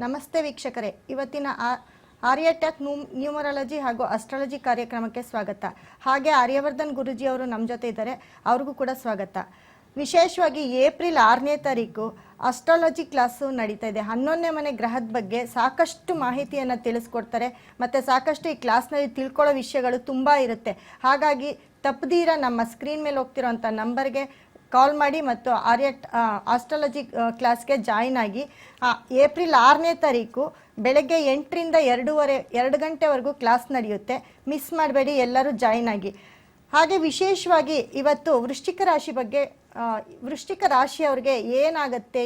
ನಮಸ್ತೆ ವೀಕ್ಷಕರೇ, ಇವತ್ತಿನ ಆರ್ಯಟೆಕ್ ನ್ಯೂಮರಾಲಜಿ ಹಾಗೂ ಅಸ್ಟ್ರಾಲಜಿ ಕಾರ್ಯಕ್ರಮಕ್ಕೆ ಸ್ವಾಗತ. ಹಾಗೆ ಆರ್ಯವರ್ಧನ್ ಗುರುಜಿ ಅವರು ನಮ್ಮ ಜೊತೆ ಇದ್ದಾರೆ, ಅವ್ರಿಗೂ ಕೂಡ ಸ್ವಾಗತ. ವಿಶೇಷವಾಗಿ ಏಪ್ರಿಲ್ 6ನೇ ತಾರೀಕು ಅಸ್ಟ್ರಾಲಜಿ ಕ್ಲಾಸು ನಡೀತಾ ಇದೆ. 11ನೇ ಮನೆ ಗ್ರಹದ ಬಗ್ಗೆ ಸಾಕಷ್ಟು ಮಾಹಿತಿಯನ್ನು ತಿಳಿಸ್ಕೊಡ್ತಾರೆ ಮತ್ತು ಸಾಕಷ್ಟು ಈ ಕ್ಲಾಸ್ನಲ್ಲಿ ತಿಳ್ಕೊಳ್ಳೋ ವಿಷಯಗಳು ತುಂಬ ಇರುತ್ತೆ. ಹಾಗಾಗಿ ತಪ್ಪದೀರ ನಮ್ಮ ಸ್ಕ್ರೀನ್ ಮೇಲೆ ಹೋಗ್ತಿರೋಂಥ ನಂಬರ್ಗೆ ಕಾಲ್ ಮಾಡಿ ಮತ್ತು ಆಸ್ಟ್ರಾಲಜಿ ಕ್ಲಾಸ್ಗೆ ಜಾಯಿನ್ ಆಗಿ. ಏಪ್ರಿಲ್ 6ನೇ ತಾರೀಕು ಬೆಳಗ್ಗೆ 8ರಿಂದ 2 ಗಂಟೆವರೆಗೂ ಕ್ಲಾಸ್ ನಡೆಯುತ್ತೆ. ಮಿಸ್ ಮಾಡಬೇಡಿ, ಎಲ್ಲರೂ ಜಾಯಿನ್ ಆಗಿ. ಹಾಗೆ ವಿಶೇಷವಾಗಿ ಇವತ್ತು ವೃಶ್ಚಿಕ ರಾಶಿ ಬಗ್ಗೆ, ವೃಶ್ಚಿಕ ರಾಶಿಯವ್ರಿಗೆ ಏನಾಗುತ್ತೆ,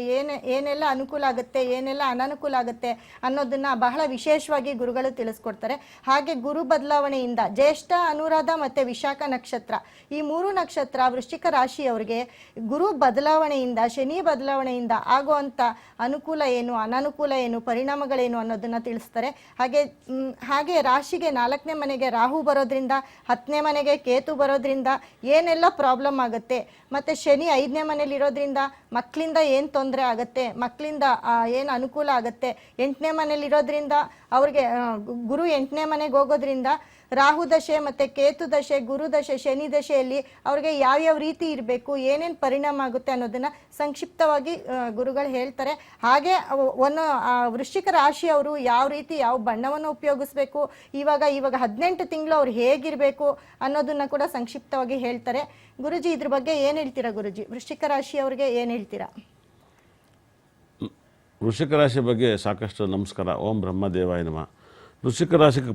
ಏನೆಲ್ಲ ಅನುಕೂಲ ಆಗುತ್ತೆ, ಏನೆಲ್ಲ ಅನನುಕೂಲ ಆಗುತ್ತೆ ಅನ್ನೋದನ್ನು ಬಹಳ ವಿಶೇಷವಾಗಿ ಗುರುಗಳು ತಿಳಿಸ್ಕೊಡ್ತಾರೆ. ಹಾಗೆ ಗುರು ಬದಲಾವಣೆಯಿಂದ ಜ್ಯೇಷ್ಠ, ಅನುರಾಧ ಮತ್ತು ವಿಶಾಖ ನಕ್ಷತ್ರ, ಈ 3 ನಕ್ಷತ್ರ ವೃಶ್ಚಿಕ ರಾಶಿಯವರಿಗೆ ಗುರು ಬದಲಾವಣೆಯಿಂದ, ಶನಿ ಬದಲಾವಣೆಯಿಂದ ಆಗುವಂಥ ಅನುಕೂಲ ಏನು, ಅನನುಕೂಲ ಏನು, ಪರಿಣಾಮಗಳೇನು ಅನ್ನೋದನ್ನು ತಿಳಿಸ್ತಾರೆ. ಹಾಗೆ ರಾಶಿಗೆ 4ನೇ ಮನೆಗೆ ರಾಹು ಬರೋದ್ರಿಂದ, 10ನೇ ಮನೆಗೆ ಕೇತು ಬರೋದ್ರಿಂದ ಏನೆಲ್ಲ ಪ್ರಾಬ್ಲಮ್ ಆಗುತ್ತೆ, ಮತ್ತು ಶನಿ 5ನೇ ಮನೇಲಿ ಇರೋದ್ರಿಂದ ಮಕ್ಕಳಿಂದ ಏನು ತೊಂದರೆ ಆಗುತ್ತೆ, ಮಕ್ಕಳಿಂದ ಏನು ಅನುಕೂಲ ಆಗುತ್ತೆ, 8ನೇ ಮನೇಲಿ ಇರೋದ್ರಿಂದ ಅವ್ರಿಗೆ ಗುರು 8ನೇ ಮನೆಗೆ ಹೋಗೋದ್ರಿಂದ ರಾಹು ದಶೆ ಮತ್ತು ಕೇತು ದಶೆ, ಗುರು ದಶೆ, ಶನಿ ದಶೆಯಲ್ಲಿ ಅವ್ರಿಗೆ ಯಾವ್ಯಾವ ರೀತಿ ಇರಬೇಕು, ಏನೇನು ಪರಿಣಾಮ ಆಗುತ್ತೆ ಅನ್ನೋದನ್ನು ಸಂಕ್ಷಿಪ್ತವಾಗಿ ಗುರುಗಳು ಹೇಳ್ತಾರೆ. ಹಾಗೆ ವೃಶ್ಚಿಕ ರಾಶಿಯವರು ಯಾವ ರೀತಿ ಯಾವ ಬಣ್ಣವನ್ನು ಉಪಯೋಗಿಸ್ಬೇಕು, ಇವಾಗ 18 ತಿಂಗಳು ಅವ್ರು ಹೇಗಿರಬೇಕು ಅನ್ನೋದನ್ನು ಕೂಡ ಸಂಕ್ಷಿಪ್ತವಾಗಿ ಹೇಳ್ತಾರೆ. ಗುರುಜಿ, ಇದ್ರ ಬಗ್ಗೆ ಏನು ಹೇಳ್ತೀರಾ ಗುರುಜಿ? ವೃಶ್ಚಿಕ ರಾಶಿಯವ್ರಿಗೆ ಏನು ಹೇಳ್ತೀರಾ? ವೃಶ್ಚಿಕ ರಾಶಿ ಬಗ್ಗೆ ಸಾಕಷ್ಟು ನಮಸ್ಕಾರ. ಓಂ ಬ್ರಹ್ಮದೇವಾಯ ನಮಃ. ವೃಶ್ಚಿಕ ರಾಶಿಗೆ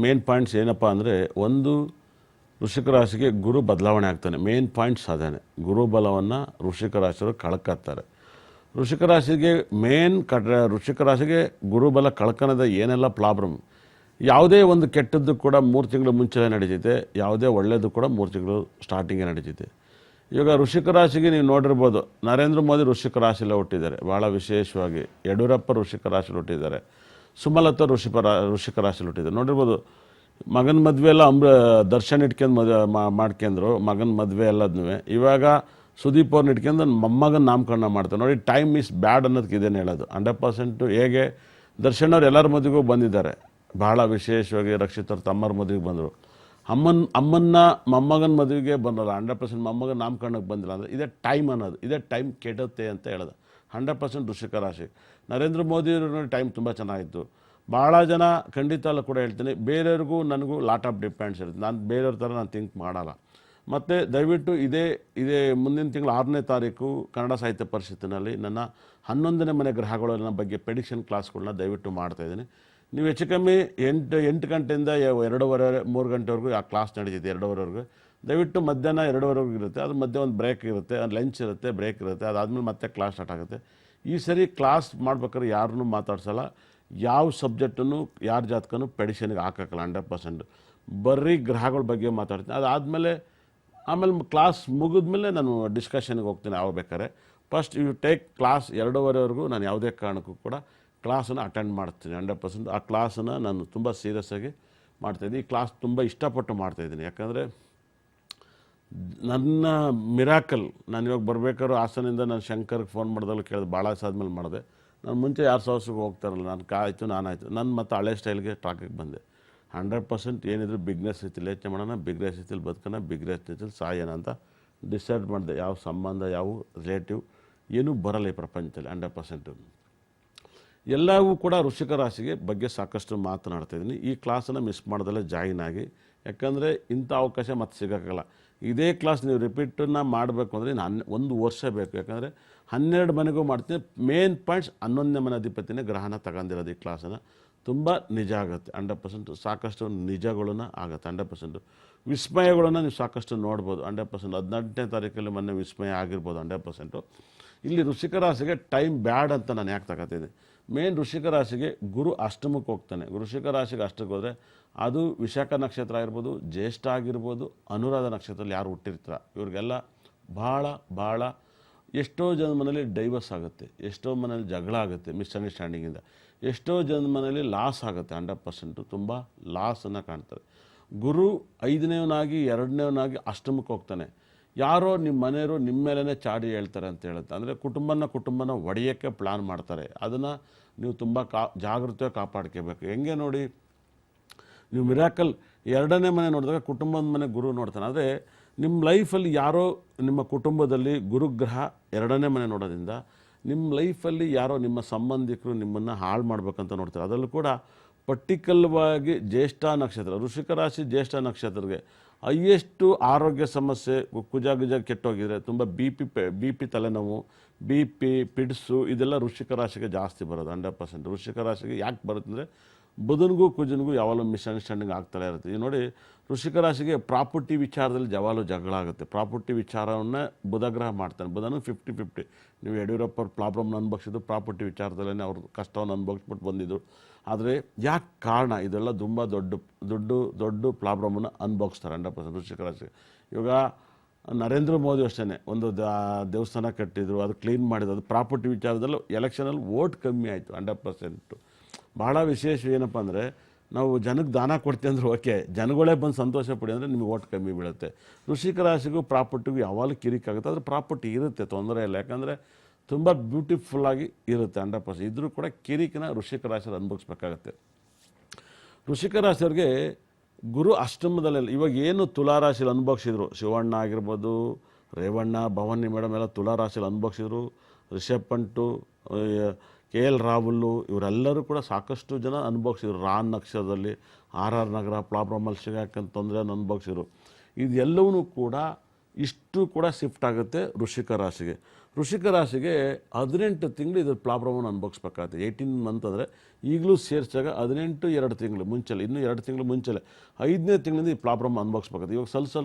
ಮೇನ್ ಪಾಯಿಂಟ್ಸ್ ಏನಪ್ಪ ಅಂದರೆ, ಒಂದು, ವೃಶ್ಚಿಕ ರಾಶಿಗೆ ಗುರು ಬದಲಾವಣೆ ಆಗ್ತಾನೆ. ಮೇನ್ ಪಾಯಿಂಟ್ಸ್ ಅದೇನೆ. ಗುರು ಬಲವನ್ನು ವೃಶ್ಚಿಕ ರಾಶಿಯವರು ಕಳ್ಕೊತಾರೆ. ವೃಶ್ಚಿಕ ರಾಶಿಗೆ ವೃಶ್ಚಿಕ ರಾಶಿಗೆ ಗುರುಬಲ ಕಳ್ಕೊಳದ ಏನೆಲ್ಲ ಪ್ರಾಬ್ಲಮ್, ಯಾವುದೇ ಒಂದು ಕೆಟ್ಟದ್ದು ಕೂಡ 3 ತಿಂಗಳು ಮುಂಚೆ ನಡೀತೈತೆ, ಯಾವುದೇ ಒಳ್ಳೆಯದು ಕೂಡ 3 ತಿಂಗಳು ಸ್ಟಾರ್ಟಿಂಗೇ ನಡೀತೈತೆ. ಇವಾಗ ವೃಶ್ಚಿಕ ರಾಶಿಗೆ ನೀವು ನೋಡಿರ್ಬೋದು, ನರೇಂದ್ರ ಮೋದಿ ವೃಶ್ಚಿಕ ರಾಶಿಯಲ್ಲೇ ಹುಟ್ಟಿದ್ದಾರೆ. ಭಾಳ ವಿಶೇಷವಾಗಿ ಯಡಿಯೂರಪ್ಪ ವೃಶ್ಚಿಕ ರಾಶಿಯಲ್ಲಿ ಹುಟ್ಟಿದ್ದಾರೆ. ಸುಮಲತಾ ವೃಶ್ಚಿಕ ರಾಶಿಯಲ್ಲಿ ಹುಟ್ಟಿದ್ದಾರೆ. ನೋಡಿರ್ಬೋದು, ಮಗನ ಮದುವೆ ಎಲ್ಲ ದರ್ಶನ್ ಇಟ್ಕೊಂಡು ಮಾಡ್ಕೊಂಡ್ರು, ಮಗನ ಮದುವೆ ಎಲ್ಲದನ್ನೂ. ಇವಾಗ ಸುದೀಪ್ ಅವ್ರನ್ನ ಇಟ್ಕೊಂಡು ಮೊಮ್ಮಗನ ನಾಮಕರಣ ಮಾಡ್ತಾರೆ. ನೋಡಿ, ಟೈಮ್ ಇಸ್ ಬ್ಯಾಡ್ ಅನ್ನೋದಕ್ಕೆ ಇದೇನು ಹೇಳೋದು. 100% ಹೇಗೆ ದರ್ಶನ್ ಅವ್ರು ಎಲ್ಲರ ಮದುವೆಗೂ ಬಂದಿದ್ದಾರೆ. ಭಾಳ ವಿಶೇಷವಾಗಿ ರಕ್ಷಿತ್ ಅವ್ರ ತಮ್ಮರ ಮದುವೆಗೆ ಬಂದರು. ಅಮ್ಮನ್ನ ಮೊಮ್ಮಗನ ಮದುವೆಗೆ ಬರಲ್ಲ. 100% ಮೊಮ್ಮಗನ ನಾಮಕರಣಕ್ಕೆ ಬಂದಿಲ್ಲ ಅಂದರೆ ಇದೇ ಟೈಮ್ ಅನ್ನೋದು, ಇದೇ ಟೈಮ್ ಕೆಡುತ್ತೆ ಅಂತ ಹೇಳೋದು. 100% ವೃಶ್ಚಿಕ ರಾಶಿ. ನರೇಂದ್ರ ಮೋದಿ ನೋಡಿ, ಟೈಮ್ ತುಂಬ ಚೆನ್ನಾಗಿತ್ತು. ಭಾಳ ಜನ ಖಂಡಿತ ಅಲ್ಲ ಕೂಡ ಹೇಳ್ತೀನಿ, ಬೇರೆಯವ್ರಿಗೂ ನನಗೂ ಲಾಟ್ ಆಫ್ ಡಿಪೆಂಡ್ಸ್ ಇರುತ್ತೆ. ನಾನು ಬೇರೆಯವ್ರ ಥರ ನಾನು ಥಿಂಕ್ ಮಾಡಲ್ಲ. ಮತ್ತು ದಯವಿಟ್ಟು ಇದೇ ಮುಂದಿನ ತಿಂಗಳು 6ನೇ ತಾರೀಕು ಕನ್ನಡ ಸಾಹಿತ್ಯ ಪರಿಷತ್ತಿನಲ್ಲಿ ನನ್ನ 11ನೇ ಮನೆ ಗ್ರಹಗಳ ಬಗ್ಗೆ ಪ್ರೆಡಿಕ್ಷನ್ ಕ್ಲಾಸ್ಗಳನ್ನ ದಯವಿಟ್ಟು ಮಾಡ್ತಾಯಿದ್ದೀನಿ. ನೀವು ಹೆಚ್ಚು ಕಮ್ಮಿ 8 ಗಂಟೆಯಿಂದ 2:30, 3 ಗಂಟೆವರೆಗೂ ಆ ಕ್ಲಾಸ್ ನಡೀತಿದೆ. 2:30ವರೆಗೂ ದಯವಿಟ್ಟು ಮಧ್ಯಾಹ್ನ 2:30ವರೆಗೂ ಇರುತ್ತೆ. ಅದು ಮಧ್ಯೆ ಒಂದು ಬ್ರೇಕ್ ಇರುತ್ತೆ, ಲಂಚ್ ಇರುತ್ತೆ, ಬ್ರೇಕ್ ಇರುತ್ತೆ. ಅದಾದಮೇಲೆ ಮತ್ತೆ ಕ್ಲಾಸ್ ಸ್ಟಾರ್ಟ್ ಆಗುತ್ತೆ. ಈ ಸರಿ ಕ್ಲಾಸ್ ಮಾಡ್ಬೇಕಾದ್ರೆ ಯಾರನ್ನೂ ಮಾತಾಡ್ಸಲ್ಲ, ಯಾವ ಸಬ್ಜೆಕ್ಟನ್ನು ಯಾರ ಜಾತಕನೂ ಪ್ರೆಡಿಕ್ಷನ್ಗೆ ಹಾಕೋಕ್ಕಲ್ಲ. 100% ಬರೀ ಗ್ರಹಗಳ ಬಗ್ಗೆ ಮಾತಾಡ್ತೀನಿ. ಆಮೇಲೆ ಕ್ಲಾಸ್ ಮುಗಿದ್ಮೇಲೆ ನಾನು ಡಿಸ್ಕಷನ್ಗೆ ಹೋಗ್ತೀನಿ. ಯಾವ ಬೇಕಾದ್ರೆ ಫಸ್ಟ್ ಯು ಟೇಕ್ ಕ್ಲಾಸ್ 2:30ವರೆಗೂ ನಾನು ಯಾವುದೇ ಕಾರಣಕ್ಕೂ ಕೂಡ ಕ್ಲಾಸನ್ನು ಅಟೆಂಡ್ ಮಾಡ್ತೀನಿ. 100% ಆ ಕ್ಲಾಸನ್ನು ನಾನು ತುಂಬ ಸೀರಿಯಸ್ಸಾಗಿ ಮಾಡ್ತಾಯಿದ್ದೀನಿ. ಈ ಕ್ಲಾಸ್ ತುಂಬ ಇಷ್ಟಪಟ್ಟು ಮಾಡ್ತಾಯಿದ್ದೀನಿ. ಯಾಕಂದರೆ ನನ್ನ ಮಿರಾಕಲ್, ನಾನು ಇವಾಗ ಬರಬೇಕಾದ್ರೂ ಹಾಸನಿಂದ ನಾನು ಶಂಕರ್ಗೆ ಫೋನ್ ಮಾಡಿದಾಗಲೂ ಕೇಳಿದೆ, ಭಾಳ ಆದಮೇಲೆ ಮಾಡಿದೆ. ನಾನು ಮುಂಚೆ ಯಾರು ಸಾಹಸಕ್ಕೆ ಹೋಗ್ತಾರಲ್ಲ, ನಾನಾಯಿತು ಮತ್ತು ಹಳೆ ಸ್ಟೈಲ್ಗೆ ಟ್ರಾಕಿಗೆ ಬಂದೆ. 100% ಏನಿದ್ರು ಬಿಗ್ನೆಸ್ ರೀತಿಲಿ ಯೋಚನೆ ಮಾಡೋಣ, ಬಿಗ್ನೆಸ್ ರೀತಿಲಿ ಬದುಕೋಣ, ಬಿಗ್ನೆಸ್ ರೀತಿಲಿ ಸಾಯೋಣ ಅಂತ ಡಿಸೈಡ್ ಮಾಡಿದೆ. ಯಾವ ಸಂಬಂಧ, ಯಾವ ರಿಲೇಟಿವ್ ಏನೂ ಬರಲ್ಲ ಈ ಪ್ರಪಂಚದಲ್ಲಿ. 100% ಎಲ್ಲವೂ ಕೂಡ ವೃಶ್ಚಿಕ ರಾಶಿಗೆ ಬಗ್ಗೆ ಸಾಕಷ್ಟು ಮಾತನಾಡ್ತಾಯಿದ್ದೀನಿ. ಈ ಕ್ಲಾಸನ್ನು ಮಿಸ್ ಮಾಡೋದಲ್ಲೇ ಜಾಯಿನ್ ಆಗಿ. ಯಾಕಂದರೆ ಇಂಥ ಅವಕಾಶ ಮತ್ತೆ ಸಿಗೋಕ್ಕಲ್ಲ. ಇದೇ ಕ್ಲಾಸ್ ನೀವು ರಿಪೀಟನ್ನು ಮಾಡಬೇಕು ಅಂದರೆ 1 ವರ್ಷ ಬೇಕು. ಯಾಕಂದರೆ 12 ಮನೆಗೂ ಮಾಡ್ತೀನಿ. ಮೇನ್ ಪಾಯಿಂಟ್ಸ್ 11ನೇ ಮನೆ ಅಧಿಪತಿನೇ ಗ್ರಹಣ ತಗೊಂಡಿರೋದು. ಈ ಕ್ಲಾಸನ್ನು ತುಂಬ ನಿಜ ಆಗುತ್ತೆ. 100% ಸಾಕಷ್ಟು ನಿಜಗಳನ್ನ ಆಗುತ್ತೆ. 100% ವಿಸ್ಮಯಗಳನ್ನು ನೀವು ಸಾಕಷ್ಟು ನೋಡ್ಬೋದು. 100% 18ನೇ ತಾರೀಕಲ್ಲಿ ಮೊನ್ನೆ ವಿಸ್ಮಯ ಆಗಿರ್ಬೋದು. 100% ಇಲ್ಲಿ ವೃಶ್ಚಿಕ ರಾಶಿಗೆ ಟೈಮ್ ಬ್ಯಾಡ್ ಅಂತ ನಾನು ಯಾಕೆ ತಗೋತೀನಿ. ಮೇನ್ ವೃಶ್ಚಿಕ ರಾಶಿಗೆ ಗುರು ಅಷ್ಟಮಕ್ಕೆ ಹೋಗ್ತಾನೆ. ವೃಶ್ಚಿಕ ರಾಶಿಗೆ ಅಷ್ಟಕ್ಕೆ ಹೋದರೆ ಅದು ವಿಶಾಖ ನಕ್ಷತ್ರ ಆಗಿರ್ಬೋದು, ಜ್ಯೇಷ್ಠ ಆಗಿರ್ಬೋದು, ಅನುರಾಧ ನಕ್ಷತ್ರದಲ್ಲಿ ಯಾರು ಹುಟ್ಟಿರ್ತಾರೆ ಇವ್ರಿಗೆಲ್ಲ ಭಾಳ ಎಷ್ಟೋ ಜನ ಮನೇಲಿ ಡೈವರ್ಸ್ ಆಗುತ್ತೆ, ಎಷ್ಟೋ ಮನೇಲಿ ಜಗಳ ಆಗುತ್ತೆ ಮಿಸ್ಅಂಡರ್ಸ್ಟ್ಯಾಂಡಿಂಗಿಂದ, ಎಷ್ಟೋ ಜನ ಮನೇಲಿ ಲಾಸ್ ಆಗುತ್ತೆ. 100% ತುಂಬ ಲಾಸನ್ನು ಕಾಣ್ತಾರೆ. ಗುರು 5ನೇವನಾಗಿ 2ನೇವನಾಗಿ ಅಷ್ಟಮಕ್ಕೆ ಹೋಗ್ತಾನೆ. ಯಾರೋ ನಿಮ್ಮ ಮನೆಯವರು ನಿಮ್ಮ ಮೇಲೇ ಚಾಡಿ ಹೇಳ್ತಾರೆ ಅಂತ ಹೇಳುತ್ತೆ. ಅಂದರೆ ಕುಟುಂಬನ ಒಡೆಯೋಕ್ಕೆ ಪ್ಲ್ಯಾನ್ ಮಾಡ್ತಾರೆ. ಅದನ್ನು ನೀವು ತುಂಬ ಜಾಗೃತಿಯಾಗಿ ಕಾಪಾಡ್ಕೋಬೇಕು. ಹೆಂಗೆ ನೋಡಿ, ನೀವು ಮಿರಾಕಲ್ ಎರಡನೇ ಮನೆ ನೋಡಿದಾಗ ಕುಟುಂಬದ ಮನೆ ಗುರು ನೋಡ್ತಾನೆ. ಆದರೆ ನಿಮ್ಮ ಲೈಫಲ್ಲಿ ಯಾರೋ ನಿಮ್ಮ ಕುಟುಂಬದಲ್ಲಿ ಗುರುಗ್ರಹ ಎರಡನೇ ಮನೆ ನೋಡೋದ್ರಿಂದ ನಿಮ್ಮ ಲೈಫಲ್ಲಿ ಯಾರೋ ನಿಮ್ಮ ಸಂಬಂಧಿಕರು ನಿಮ್ಮನ್ನು ಹಾಳು ಮಾಡ್ಬೇಕಂತ ನೋಡ್ತಾರೆ. ಅದರಲ್ಲೂ ಕೂಡ ಪರ್ಟಿಕಲ್ವಾಗಿ ಜ್ಯೇಷ್ಠ ನಕ್ಷತ್ರ, ವೃಶ್ಚಿಕ ರಾಶಿ ಜ್ಯೇಷ್ಠ ನಕ್ಷತ್ರಕ್ಕೆ ಹೈಯೆಸ್ಟು ಆರೋಗ್ಯ ಸಮಸ್ಯೆ, ಕುಜ ಕೆಟ್ಟೋಗಿದ್ರೆ, ತುಂಬ ಬಿ ಪಿ ತಲೆನೋವು, ಬಿ ಪಿ ಪಿಡ್ಸು, ಇದೆಲ್ಲ ವೃಶ್ಚಿಕ ರಾಶಿಗೆ ಜಾಸ್ತಿ ಬರೋದು 100%. ವೃಶ್ಚಿಕ ರಾಶಿಗೆ ಯಾಕೆ ಬರುತ್ತೆ ಅಂದರೆ ಬುಧನಿಗೂ ಕುಜನಿಗೂ ಯಾವಾಗಲೂ ಮಿಸ್ಅಂಡರ್ಸ್ಟ್ಯಾಂಡಿಂಗ್ ಆಗ್ತಾನೆ ಇರುತ್ತೆ. ಈಗ ನೋಡಿ, ವೃಶ್ಚಿಕ ರಾಶಿಗೆ ಪ್ರಾಪರ್ಟಿ ವಿಚಾರದಲ್ಲಿ ಯಾವಾಗಲೂ ಜಗಳ ಆಗುತ್ತೆ. ಪ್ರಾಪರ್ಟಿ ವಿಚಾರವನ್ನೇ ಬುಧಗ್ರಹ ಮಾಡ್ತಾನೆ. ಬುಧನು 50-50. ನೀವು ಯಡಿಯೂರಪ್ಪ ಅವ್ರ ಪ್ರಾಬ್ಲಮ್ನ ಅನುಭವಿಸಿದ್ದು ಪ್ರಾಪರ್ಟಿ ವಿಚಾರದಲ್ಲೇ ಅವ್ರ ಕಷ್ಟವನ್ನು ಅನುಭವಿಸ್ಬಿಟ್ಟು ಬಂದಿದ್ದು. ಆದರೆ ಯಾಕೆ ಕಾರಣ ಇದೆಲ್ಲ ತುಂಬ ದೊಡ್ಡ ಪ್ರಾಬ್ಲಮನ್ನು ಅನುಭವಿಸ್ತಾರೆ 100% ವೃಶ್ಚಿಕ ರಾಶಿಗೆ. ಇವಾಗ ನರೇಂದ್ರ ಮೋದಿ ಅಷ್ಟೇ ಒಂದು ದೇವಸ್ಥಾನ ಕಟ್ಟಿದ್ರು, ಅದು ಕ್ಲೀನ್ ಮಾಡಿದ್ರು, ಅದು ಪ್ರಾಪರ್ಟಿ ವಿಚಾರದಲ್ಲೂ ಎಲೆಕ್ಷನಲ್ಲಿ ವೋಟ್ ಕಮ್ಮಿ ಆಯಿತು 100%. ಭಾಳ ವಿಶೇಷ ಏನಪ್ಪ ಅಂದರೆ, ನಾವು ಜನಕ್ಕೆ ದಾನ ಕೊಡ್ತೀವಿ ಅಂದರೆ ಓಕೆ, ಜನಗಳೇ ಬಂದು ಸಂತೋಷ ಪಡಿ ಅಂದರೆ ನಿಮಗೆ ಓಟ್ ಕಮ್ಮಿ ಬೀಳುತ್ತೆ. ವೃಶ್ಚಿಕ ರಾಶಿಗೂ ಪ್ರಾಪರ್ಟಿಗೂ ಯಾವಾಗಲೂ ಕಿರಿಕಾಗುತ್ತೆ. ಆದರೆ ಪ್ರಾಪರ್ಟಿ ಇರುತ್ತೆ, ತೊಂದರೆ ಇಲ್ಲ. ಯಾಕಂದರೆ ತುಂಬ ಬ್ಯೂಟಿಫುಲ್ಲಾಗಿ ಇರುತ್ತೆ 100%. ಇದ್ರೂ ಕೂಡ ಕಿರಿಕಿನ ವೃಶ್ಚಿಕ ರಾಶಿಯಲ್ಲಿ ಅನುಭವಿಸ್ಬೇಕಾಗತ್ತೆ. ವೃಶ್ಚಿಕ ರಾಶಿಯವ್ರಿಗೆ ಗುರು ಅಷ್ಟಮದಲ್ಲೆಲ್ಲ ಇವಾಗ ಏನು ತುಲಾರಾಶಿಯಲ್ಲಿ ಅನುಭವಿಸಿದ್ರು, ಶಿವಣ್ಣ ಆಗಿರ್ಬೋದು, ರೇವಣ್ಣ, ಭವಾನಿ ಮೇಡಮ್ ಎಲ್ಲ ತುಲಾರಾಶಿಯಲ್ಲಿ ಅನುಭವಿಸಿದ್ರು, ರಿಷಬ್ ಪಂಟು, KL ರಾಹುಲ್, ಇವರೆಲ್ಲರೂ ಕೂಡ ಸಾಕಷ್ಟು ಜನ ಅನುಭವಿಸಿದ್ರು. ರಾನ್ ನಕ್ಷತ್ರದಲ್ಲಿ RR ನಗರ ಪ್ರಾಬ್ಲಮಲ್ಲಿ ಸಿಗಾಕಂತ ತೊಂದರೆಯನ್ನು ಅನುಭವಿಸಿದ್ರು. ಇದೆಲ್ಲವೂ ಕೂಡ ಇಷ್ಟು ಕೂಡ ಶಿಫ್ಟ್ ಆಗುತ್ತೆ ವೃಶ್ಚಿಕ ರಾಶಿಗೆ. ವೃಶ್ಚಿಕ ರಾಶಿಗೆ 18 ತಿಂಗಳು ಇದ್ರ ಪ್ರಾಬ್ಲಮನ್ನು ಅನುಭವಿಸ್ಬೇಕಾಗುತ್ತೆ. 18 ಮಂತ್ ಅಂದರೆ ಈಗಲೂ ಸೇರಿಸಿದಾಗ 18 ತಿಂಗಳು ಮುಂಚೆಲೆ, ಇನ್ನೂ 2 ತಿಂಗಳು ಮುಂಚೆಲೆ 5ನೇ ತಿಂಗಳಿಂದ ಈ ಪ್ರಾಬ್ಲಮ್ ಅನುಭವಿಸ್ಬೇಕಾಗುತ್ತೆ. ಇವಾಗ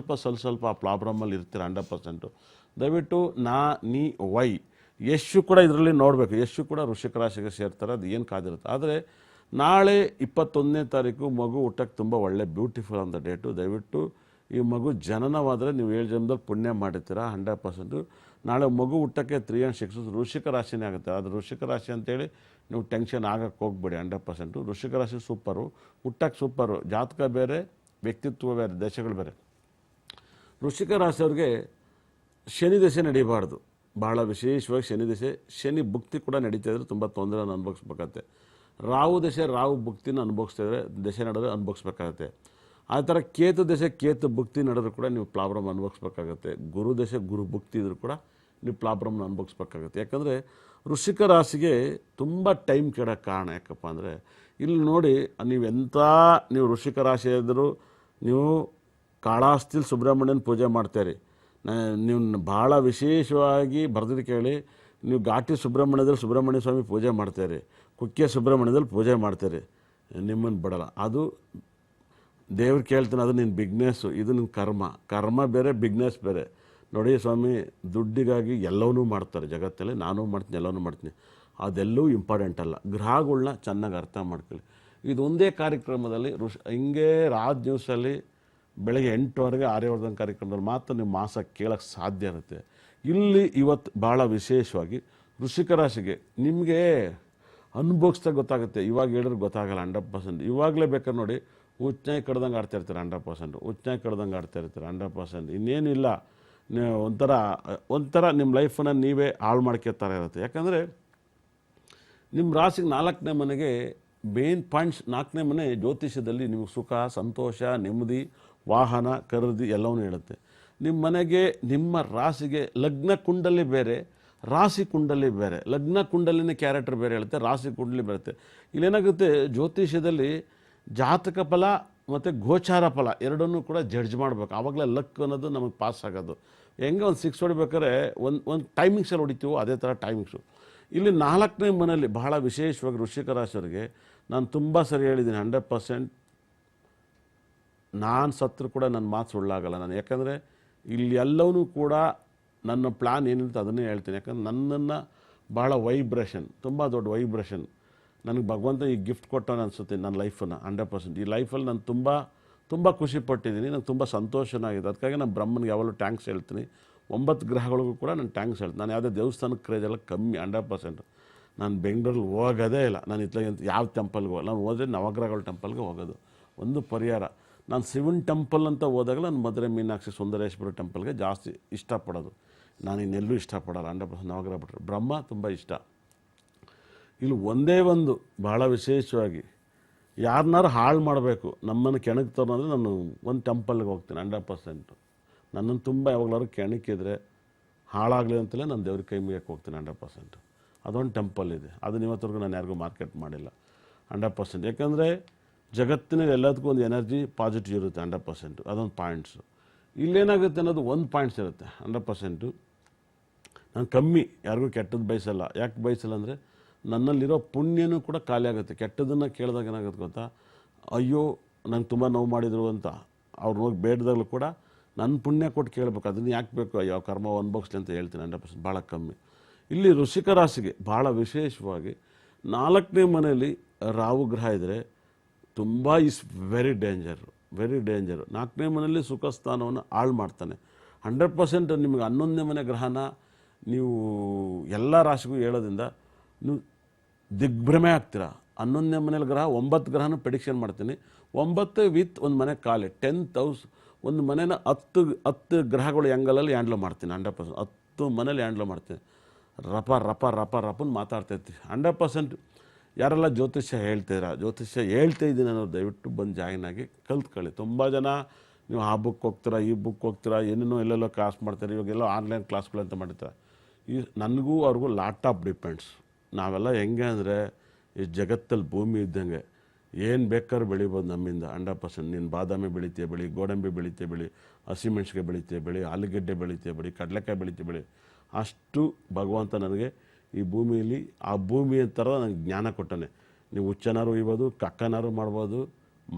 ಸ್ವಲ್ಪ ಆ ಪ್ರಾಬ್ಲಮಲ್ಲಿ ಇರ್ತೀರ 100%. ದಯವಿಟ್ಟು ನೀ ವೈ ಯಶು ಕೂಡ ಇದರಲ್ಲಿ ನೋಡಬೇಕು. ಯಶು ಕೂಡ ವೃಶ್ಚಿಕ ರಾಶಿಗೆ ಸೇರ್ತಾರೆ, ಅದು ಏನು ಕಾದಿರುತ್ತೆ. ಆದರೆ ನಾಳೆ 21ನೇ ತಾರೀಕು ಮಗು ಹುಟ್ಟಕ್ಕೆ ತುಂಬ ಒಳ್ಳೆ ಬ್ಯೂಟಿಫುಲ್ ಅಂತ ಡೇಟು. ದಯವಿಟ್ಟು ಈ ಮಗು ಜನನವಾದರೆ ನೀವು 7 ಜನ್ಮದಲ್ಲಿ ಪುಣ್ಯ ಮಾಡಿರ್ತೀರ 100%. ನಾಳೆ ಮಗು ಹುಟ್ಟಕ್ಕೆ 3 and 6 ವೃಶ್ಚಿಕ ರಾಶಿನೇ ಆಗುತ್ತೆ. ಅದು ವೃಶ್ಚಿಕ ರಾಶಿ ಅಂತೇಳಿ ನೀವು ಟೆನ್ಷನ್ ಆಗಕ್ಕೆ ಹೋಗ್ಬೇಡಿ 100%. ವೃಶ್ಚಿಕ ರಾಶಿ ಸೂಪರು, ಹುಟ್ಟಕ್ಕೆ ಸೂಪರು. ಜಾತಕ ಬೇರೆ, ವ್ಯಕ್ತಿತ್ವ ಬೇರೆ, ದಶೆಗಳು ಬೇರೆ. ವೃಶ್ಚಿಕ ರಾಶಿಯವ್ರಿಗೆ ಶನಿ ದಶೆ ನಡೀಬಾರ್ದು. ಭಾಳ ವಿಶೇಷವಾಗಿ ಶನಿ ಭುಕ್ತಿ ಕೂಡ ನಡೀತಾ ಇದ್ರೆ ತುಂಬ ತೊಂದರೆಯನ್ನು ಅನುಭವಿಸ್ಬೇಕಾಗತ್ತೆ. ರಾಹು ದಶೆ ರಾಹು ಭುಕ್ತಿನ ಅನುಭವಿಸ್ತಾ ಇದ್ರೆ ದಶೆ ನಡೆದ್ರೆ ಅನುಭವಿಸ್ಬೇಕಾಗತ್ತೆ. ಆ ಥರ ಕೇತು ಭುಕ್ತಿ ನಡೆದ್ರು ಕೂಡ ನೀವು ಪ್ರಾಬ್ಲಮ್ ಅನುಭವಿಸ್ಬೇಕಾಗತ್ತೆ. ಗುರು ದಶೆ ಗುರು ಭುಕ್ತಿ ಇದ್ರೂ ಕೂಡ ನೀವು ಪ್ರಾಬ್ಲಮ್ನ ಅನುಭವಿಸ್ಬೇಕಾಗತ್ತೆ. ಯಾಕಂದರೆ ವೃಶ್ಚಿಕ ರಾಶಿಗೆ ತುಂಬ ಟೈಮ್ ಕೆಡೋಕ್ಕೆ ಕಾರಣ ಯಾಕಪ್ಪ ಅಂದರೆ, ಇಲ್ಲಿ ನೋಡಿ, ನೀವು ವೃಶ್ಚಿಕ ರಾಶಿ ಇದ್ದರೂ ನೀವು ಕಾಳಹಸ್ತಿಲಿ ಸುಬ್ರಹ್ಮಣ್ಯನ ಪೂಜೆ ಮಾಡ್ತೀರಿ. ನೀವು ಭಾಳ ವಿಶೇಷವಾಗಿ ಬರೆದಿದ್ದು ಕೇಳಿ, ನೀವು ಘಾಟಿ ಸುಬ್ರಹ್ಮಣ್ಯದಲ್ಲಿ ಸುಬ್ರಹ್ಮಣ್ಯ ಸ್ವಾಮಿ ಪೂಜೆ ಮಾಡ್ತೀರಿ, ಕುಕ್ಕೆ ಸುಬ್ರಹ್ಮಣ್ಯದಲ್ಲಿ ಪೂಜೆ ಮಾಡ್ತೀರಿ, ನಿಮ್ಮನ್ನು ಬಿಡಲ್ಲ. ಅದು ದೇವ್ರು ಕೇಳ್ತಾನೆ, ಅದು ನಿನ್ನ ಬಿಗ್ನೆಸ್ಸು, ಇದು ನಿನ್ನ ಕರ್ಮ ಬೇರೆ, ಬಿಗ್ನೆಸ್ ಬೇರೆ. ನೋಡಿ ಸ್ವಾಮಿ, ದುಡ್ಡಿಗಾಗಿ ಎಲ್ಲವನ್ನೂ ಮಾಡ್ತಾರೆ ಜಗತ್ತಲ್ಲಿ, ನಾನು ಮಾಡ್ತೀನಿ, ಎಲ್ಲವನ್ನೂ ಮಾಡ್ತೀನಿ, ಅದೆಲ್ಲವೂ ಇಂಪಾರ್ಟೆಂಟ್ ಅಲ್ಲ. ಗ್ರಹಗಳನ್ನ ಚೆನ್ನಾಗಿ ಅರ್ಥ ಮಾಡ್ಕೊಳ್ಳಿ. ಇದೊಂದೇ ಕಾರ್ಯಕ್ರಮದಲ್ಲಿ ಹಿಂಗೆ ರಾಜ್ ನ್ಯೂಸಲ್ಲಿ ಬೆಳಗ್ಗೆ 8 ಆರ್ಯವರ್ಧನ್ ಕಾರ್ಯಕ್ರಮದಲ್ಲಿ ಮಾತ್ರ ನೀವು ಮಾಸ ಕೇಳೋಕ್ಕೆ ಸಾಧ್ಯ ಇರುತ್ತೆ. ಇಲ್ಲಿ ಇವತ್ತು ಭಾಳ ವಿಶೇಷವಾಗಿ ವೃಶ್ಚಿಕ ರಾಶಿಗೆ ನಿಮಗೆ ಅನುಭವಿಸ್ತಾ ಗೊತ್ತಾಗುತ್ತೆ. ಇವಾಗ ಹೇಳಿದ್ರೆ ಗೊತ್ತಾಗಲ್ಲ 100%. ಇವಾಗಲೇ ಬೇಕಾದ್ರೆ ನೋಡಿ, ಹುಚ್ಚನಾಗಿ ಕಡ್ದಂಗೆ ಆಡ್ತಾ ಇರ್ತಾರೆ 100%. ಹುಚ್ಚನಾಗಿ ಕಡ್ದಂಗೆ ಆಡ್ತಾ ಇರ್ತಾರೆ 100%. ಇನ್ನೇನಿಲ್ಲ, ಒಂಥರ ನಿಮ್ಮ ಲೈಫನ್ನು ನೀವೇ ಹಾಳು ಮಾಡ್ಕೊತಾರೆ ಇರುತ್ತೆ. ಯಾಕಂದರೆ ನಿಮ್ಮ ರಾಶಿಗೆ 4ನೇ ಮನೆಗೆ ಮೇನ್ ಪಾಯಿಂಟ್ಸ್. 4ನೇ ಮನೆ ಜ್ಯೋತಿಷ್ಯದಲ್ಲಿ ನಿಮಗೆ ಸುಖ, ಸಂತೋಷ, ನೆಮ್ಮದಿ, ವಾಹನ, ಖರೀದಿ ಎಲ್ಲವನ್ನೂ ಹೇಳುತ್ತೆ. ನಿಮ್ಮ ಮನೆಗೆ, ನಿಮ್ಮ ರಾಶಿಗೆ ಲಗ್ನ ಕುಂಡಲಿ ಬೇರೆ, ರಾಶಿ ಕುಂಡಲಿ ಬೇರೆ. ಲಗ್ನ ಕುಂಡಲಿನ ಕ್ಯಾರೆಕ್ಟರ್ ಬೇರೆ ಹೇಳುತ್ತೆ, ರಾಶಿ ಕುಂಡಲಿ ಬರುತ್ತೆ. ಇಲ್ಲೇನಾಗುತ್ತೆ, ಜ್ಯೋತಿಷ್ಯದಲ್ಲಿ ಜಾತಕ ಫಲ ಮತ್ತು ಗೋಚಾರ ಫಲ ಎರಡನ್ನೂ ಕೂಡ ಜಡ್ಜ್ ಮಾಡಬೇಕು. ಆವಾಗಲೇ ಲಕ್ ಅನ್ನೋದು ನಮಗೆ ಪಾಸ್ ಆಗೋದು. ಹೆಂಗೆ ಒಂದು 6 ಹೊಡಿಬೇಕಾದ್ರೆ ಒಂದು ಟೈಮಿಂಗ್ಸಲ್ಲಿ ಹೊಡಿತೀವೋ ಅದೇ ಥರ ಟೈಮಿಂಗ್ಸು. ಇಲ್ಲಿ 4ನೇ ಮನೆಯಲ್ಲಿ ಬಹಳ ವಿಶೇಷವಾಗಿ ವೃಶ್ಚಿಕ ರಾಶಿಯವರಿಗೆ ನಾನು ತುಂಬ ಸರಿ ಹೇಳಿದ್ದೀನಿ 100%. ನಾನು ಸತ್ರು ಕೂಡ ನನ್ನ ಮಾತು ಸುಳ್ಳಾಗಲ್ಲ. ಯಾಕಂದರೆ ಇಲ್ಲಿ ಎಲ್ಲವೂ ಕೂಡ ನನ್ನ ಪ್ಲ್ಯಾನ್ ಏನಿರುತ್ತೆ ಅದನ್ನೇ ಹೇಳ್ತೀನಿ. ಯಾಕಂದ್ರೆ ನನ್ನನ್ನು ಭಾಳ ವೈಬ್ರೇಷನ್, ತುಂಬ ದೊಡ್ಡ ವೈಬ್ರೇಷನ್ ನನಗೆ ಭಗವಂತ ಈ ಗಿಫ್ಟ್ ಕೊಟ್ಟವನು ಅನಿಸುತ್ತೆ ನನ್ನ ಲೈಫನ್ನು 100%. ಈ ಲೈಫಲ್ಲಿ ನಾನು ತುಂಬ ಖುಷಿ ಪಟ್ಟಿದ್ದೀನಿ, ನಂಗೆ ತುಂಬ ಸಂತೋಷನಾಗಿದೆ. ಅದಕ್ಕಾಗಿ ನಾನು ಬ್ರಹ್ಮನಿಗೆ ಯಾವಾಗಲೂ ಟ್ಯಾಂಕ್ಸ್ ಹೇಳ್ತೀನಿ. 9 ಗ್ರಹಗಳಿಗೂ ಕೂಡ ನಾನು ಟ್ಯಾಂಕ್ಸ್ ಹೇಳ್ತೀನಿ. ನಾನು ಯಾವುದೇ ದೇವಸ್ಥಾನಕ್ಕೆ ಕ್ರೇಜೆಲ್ಲ ಕಮ್ಮಿ 100%. ನಾನು ಬೆಂಗಳೂರಲ್ಲಿ ಹೋಗೋದೇ ಇಲ್ಲ. ನಾನು ಇತ್ಲಾಗ ಯಾವ ಟೆಂಪಲ್ಗೆ ಹೋಗಲ್ಲ. ನಾನು ಹೋದರೆ ನವಗ್ರಹಗಳ ಟೆಂಪಲ್ಗೆ ಹೋಗೋದು ಒಂದು ಪರಿಹಾರ. ನಾನು ಶಿವನ್ ಟೆಂಪಲ್ ಅಂತ ಹೋದಾಗ ನಾನು ಮಧುರೆ ಮೀನಾಕ್ಷಿ ಸುಂದರೇಶ್ವರ ಟೆಂಪಲ್ಗೆ ಜಾಸ್ತಿ ಇಷ್ಟಪಡೋದು. ನಾನು ಇನ್ನೆಲ್ಲೂ ಇಷ್ಟಪಡೋಲ್ಲ 100%. ನವಗ್ರಹ ಬಿಟ್ಟರೆ ಬ್ರಹ್ಮ ತುಂಬ ಇಷ್ಟ. ಇಲ್ಲಿ ಒಂದೇ ಒಂದು ಭಾಳ ವಿಶೇಷವಾಗಿ ಯಾರನ್ನಾರು ಹಾಳು ಮಾಡಬೇಕು, ನಮ್ಮನ್ನು ಕೆಣಕ್ತಾರೆ ಅಂದರೆ ನಾನು ಒಂದು ಟೆಂಪಲ್ಗೆ ಹೋಗ್ತೀನಿ 100%. ನನ್ನನ್ನು ತುಂಬ ಯಾವಾಗಲಾದ್ರು ಕೆಣಕಿದ್ರೆ ಹಾಳಾಗಲಿ ಅಂತಲೇ ನಾನು ದೇವ್ರಿಗೆ ಕೈ ಮುಗಿಯಕ್ಕೆ ಹೋಗ್ತೀನಿ 100%. ಅದೊಂದು ಟೆಂಪಲ್ ಇದೆ, ಅದನ್ನ ಇವತ್ತರೆಗೂ ನಾನು ಯಾರಿಗೂ ಮಾರ್ಕೆಟ್ ಮಾಡಿಲ್ಲ 100%. ಯಾಕಂದರೆ ಜಗತ್ತಿನಲ್ಲಿ ಎಲ್ಲದಕ್ಕೂ ಒಂದು ಎನರ್ಜಿ ಪಾಸಿಟಿವ್ ಇರುತ್ತೆ 100%. ಅದೊಂದು ಪಾಯಿಂಟ್ಸು. ಇಲ್ಲೇನಾಗುತ್ತೆ ಅನ್ನೋದು ಒಂದು ಪಾಯಿಂಟ್ಸ್ ಇರುತ್ತೆ 100%. ನಾನು ಕಮ್ಮಿ ಯಾರಿಗೂ ಕೆಟ್ಟದ್ದು ಬಯಸಲ್ಲ. ಯಾಕೆ ಬಯಸಲ್ಲ ಅಂದರೆ ನನ್ನಲ್ಲಿರೋ ಪುಣ್ಯನೂ ಕೂಡ ಖಾಲಿ ಆಗುತ್ತೆ. ಕೆಟ್ಟದನ್ನು ಕೇಳಿದಾಗ ಏನಾಗುತ್ತೆ ಗೊತ್ತಾ, ಅಯ್ಯೋ ನಂಗೆ ತುಂಬ ನೋವು ಮಾಡಿದರು ಅಂತ ಅವ್ರು ಹೋಗಿ ಬೇಡದಾಗಲೂ ಕೂಡ ನನ್ನ ಪುಣ್ಯ ಕೊಟ್ಟು ಕೇಳಬೇಕು, ಅದನ್ನು ಯಾಕೆ ಬೇಕು, ಯಾವ ಕರ್ಮ ಅನ್ಭವಿಸ್ಲಿ ಅಂತ ಹೇಳ್ತೀನಿ 100%. ಭಾಳ ಕಮ್ಮಿ. ಇಲ್ಲಿ ವೃಶ್ಚಿಕ ರಾಶಿಗೆ ಭಾಳ ವಿಶೇಷವಾಗಿ 4ನೇ ಮನೆಯಲ್ಲಿ ರಾಹು ಗ್ರಹ ಇದ್ದರೆ ತುಂಬ ಈಸ್ ವೆರಿ ಡೇಂಜರು. 4ನೇ ಮನೆಯಲ್ಲಿ ಸುಖ ಸ್ಥಾನವನ್ನು ಹಾಳು ಮಾಡ್ತಾನೆ 100%. ನಿಮಗೆ 11ನೇ ಮನೆ ಗ್ರಹನ ನೀವು ಎಲ್ಲ ರಾಶಿಗೂ ಹೇಳೋದ್ರಿಂದ ನೀವು ದಿಗ್ಭ್ರಮೆ ಆಗ್ತೀರಾ. 11ನೇ ಮನೇಲಿ ಗ್ರಹ 9 ಗ್ರಹನ ಪ್ರೆಡಿಕ್ಷನ್ ಮಾಡ್ತೀನಿ. 9 ವಿತ್ ಒಂದು ಮನೆ ಕಾಲೆ 10th ಹೌಸ್, ಒಂದು ಮನೇನ 10 ಗ್ರಹಗಳು ಆ್ಯಂಗಲಲ್ಲಿ ಹ್ಯಾಂಡ್ಲ್ ಮಾಡ್ತೀನಿ 100%. 10 ಮನೇಲಿ ಹ್ಯಾಂಡ್ಲ್ ಮಾಡ್ತೀನಿ. ರಪನ್ ಮಾತಾಡ್ತಾಯಿರ್ತೀವಿ 100%. ಯಾರೆಲ್ಲ ಜ್ಯೋತಿಷ್ಯ ಹೇಳ್ತಾ ಇದ್ದೀನಿ ಅನ್ನೋರು ದಯವಿಟ್ಟು ಬಂದು ಜಾಯಿನ್ ಆಗಿ ಕಲ್ತ್ಕೊಳ್ಳಿ. ತುಂಬ ಜನ ನೀವು ಆ ಬುಕ್ ಹೋಗ್ತೀರಾ, ಈ ಬುಕ್ ಹೋಗ್ತೀರಾ, ಏನೇನೋ ಎಲ್ಲೆಲ್ಲೋ ಕ್ಲಾಸ್ ಮಾಡ್ತಾರೆ, ಇವಾಗೆಲ್ಲ ಆನ್ಲೈನ್ ಕ್ಲಾಸ್ಗಳು ಅಂತ ಮಾಡಿರ್ತಾರೆ. ನನಗೂ ಅವ್ರಿಗೂ ಲಾಟ್ ಆಫ್ ಡಿಪೆಂಡ್ಸ್. ನಾವೆಲ್ಲ ಹೆಂಗೆ ಅಂದರೆ ಈ ಜಗತ್ತಲ್ಲಿ ಭೂಮಿ ಇದ್ದಂಗೆ ಏನು ಬೇಕಾದ್ರೂ ಬೆಳಿಬೋದು ನಮ್ಮಿಂದ 100%. ನೀನು ಬಾದಾಮಿ ಬೆಳಿತೀಯ ಬೆಳಿ, ಗೋಡಂಬಿ ಬೆಳಿತೀಯ ಬೆಳಿ, ಹಸಿಮೆಣ್ಸಿಗೆ ಬೆಳಿತೀಯ ಬೆಳಿ, ಆಲೂಗೆಡ್ಡೆ ಬೆಳಿತೀಯ ಬೆಳಿ, ಕಡಲೆಕಾಯಿ ಬೆಳಿತೀಯ ಬೆಳಿ. ಅಷ್ಟು ಭಗವಂತ ನನಗೆ ಈ ಭೂಮಿಯಲ್ಲಿ ಆ ಭೂಮಿ ಥರ ನನಗೆ ಜ್ಞಾನ ಕೊಟ್ಟಾನೆ. ನೀವು ಹುಚ್ಚನಾರು ಒಯ್ಬೋದು, ಕಕ್ಕನಾರು ಮಾಡ್ಬೋದು,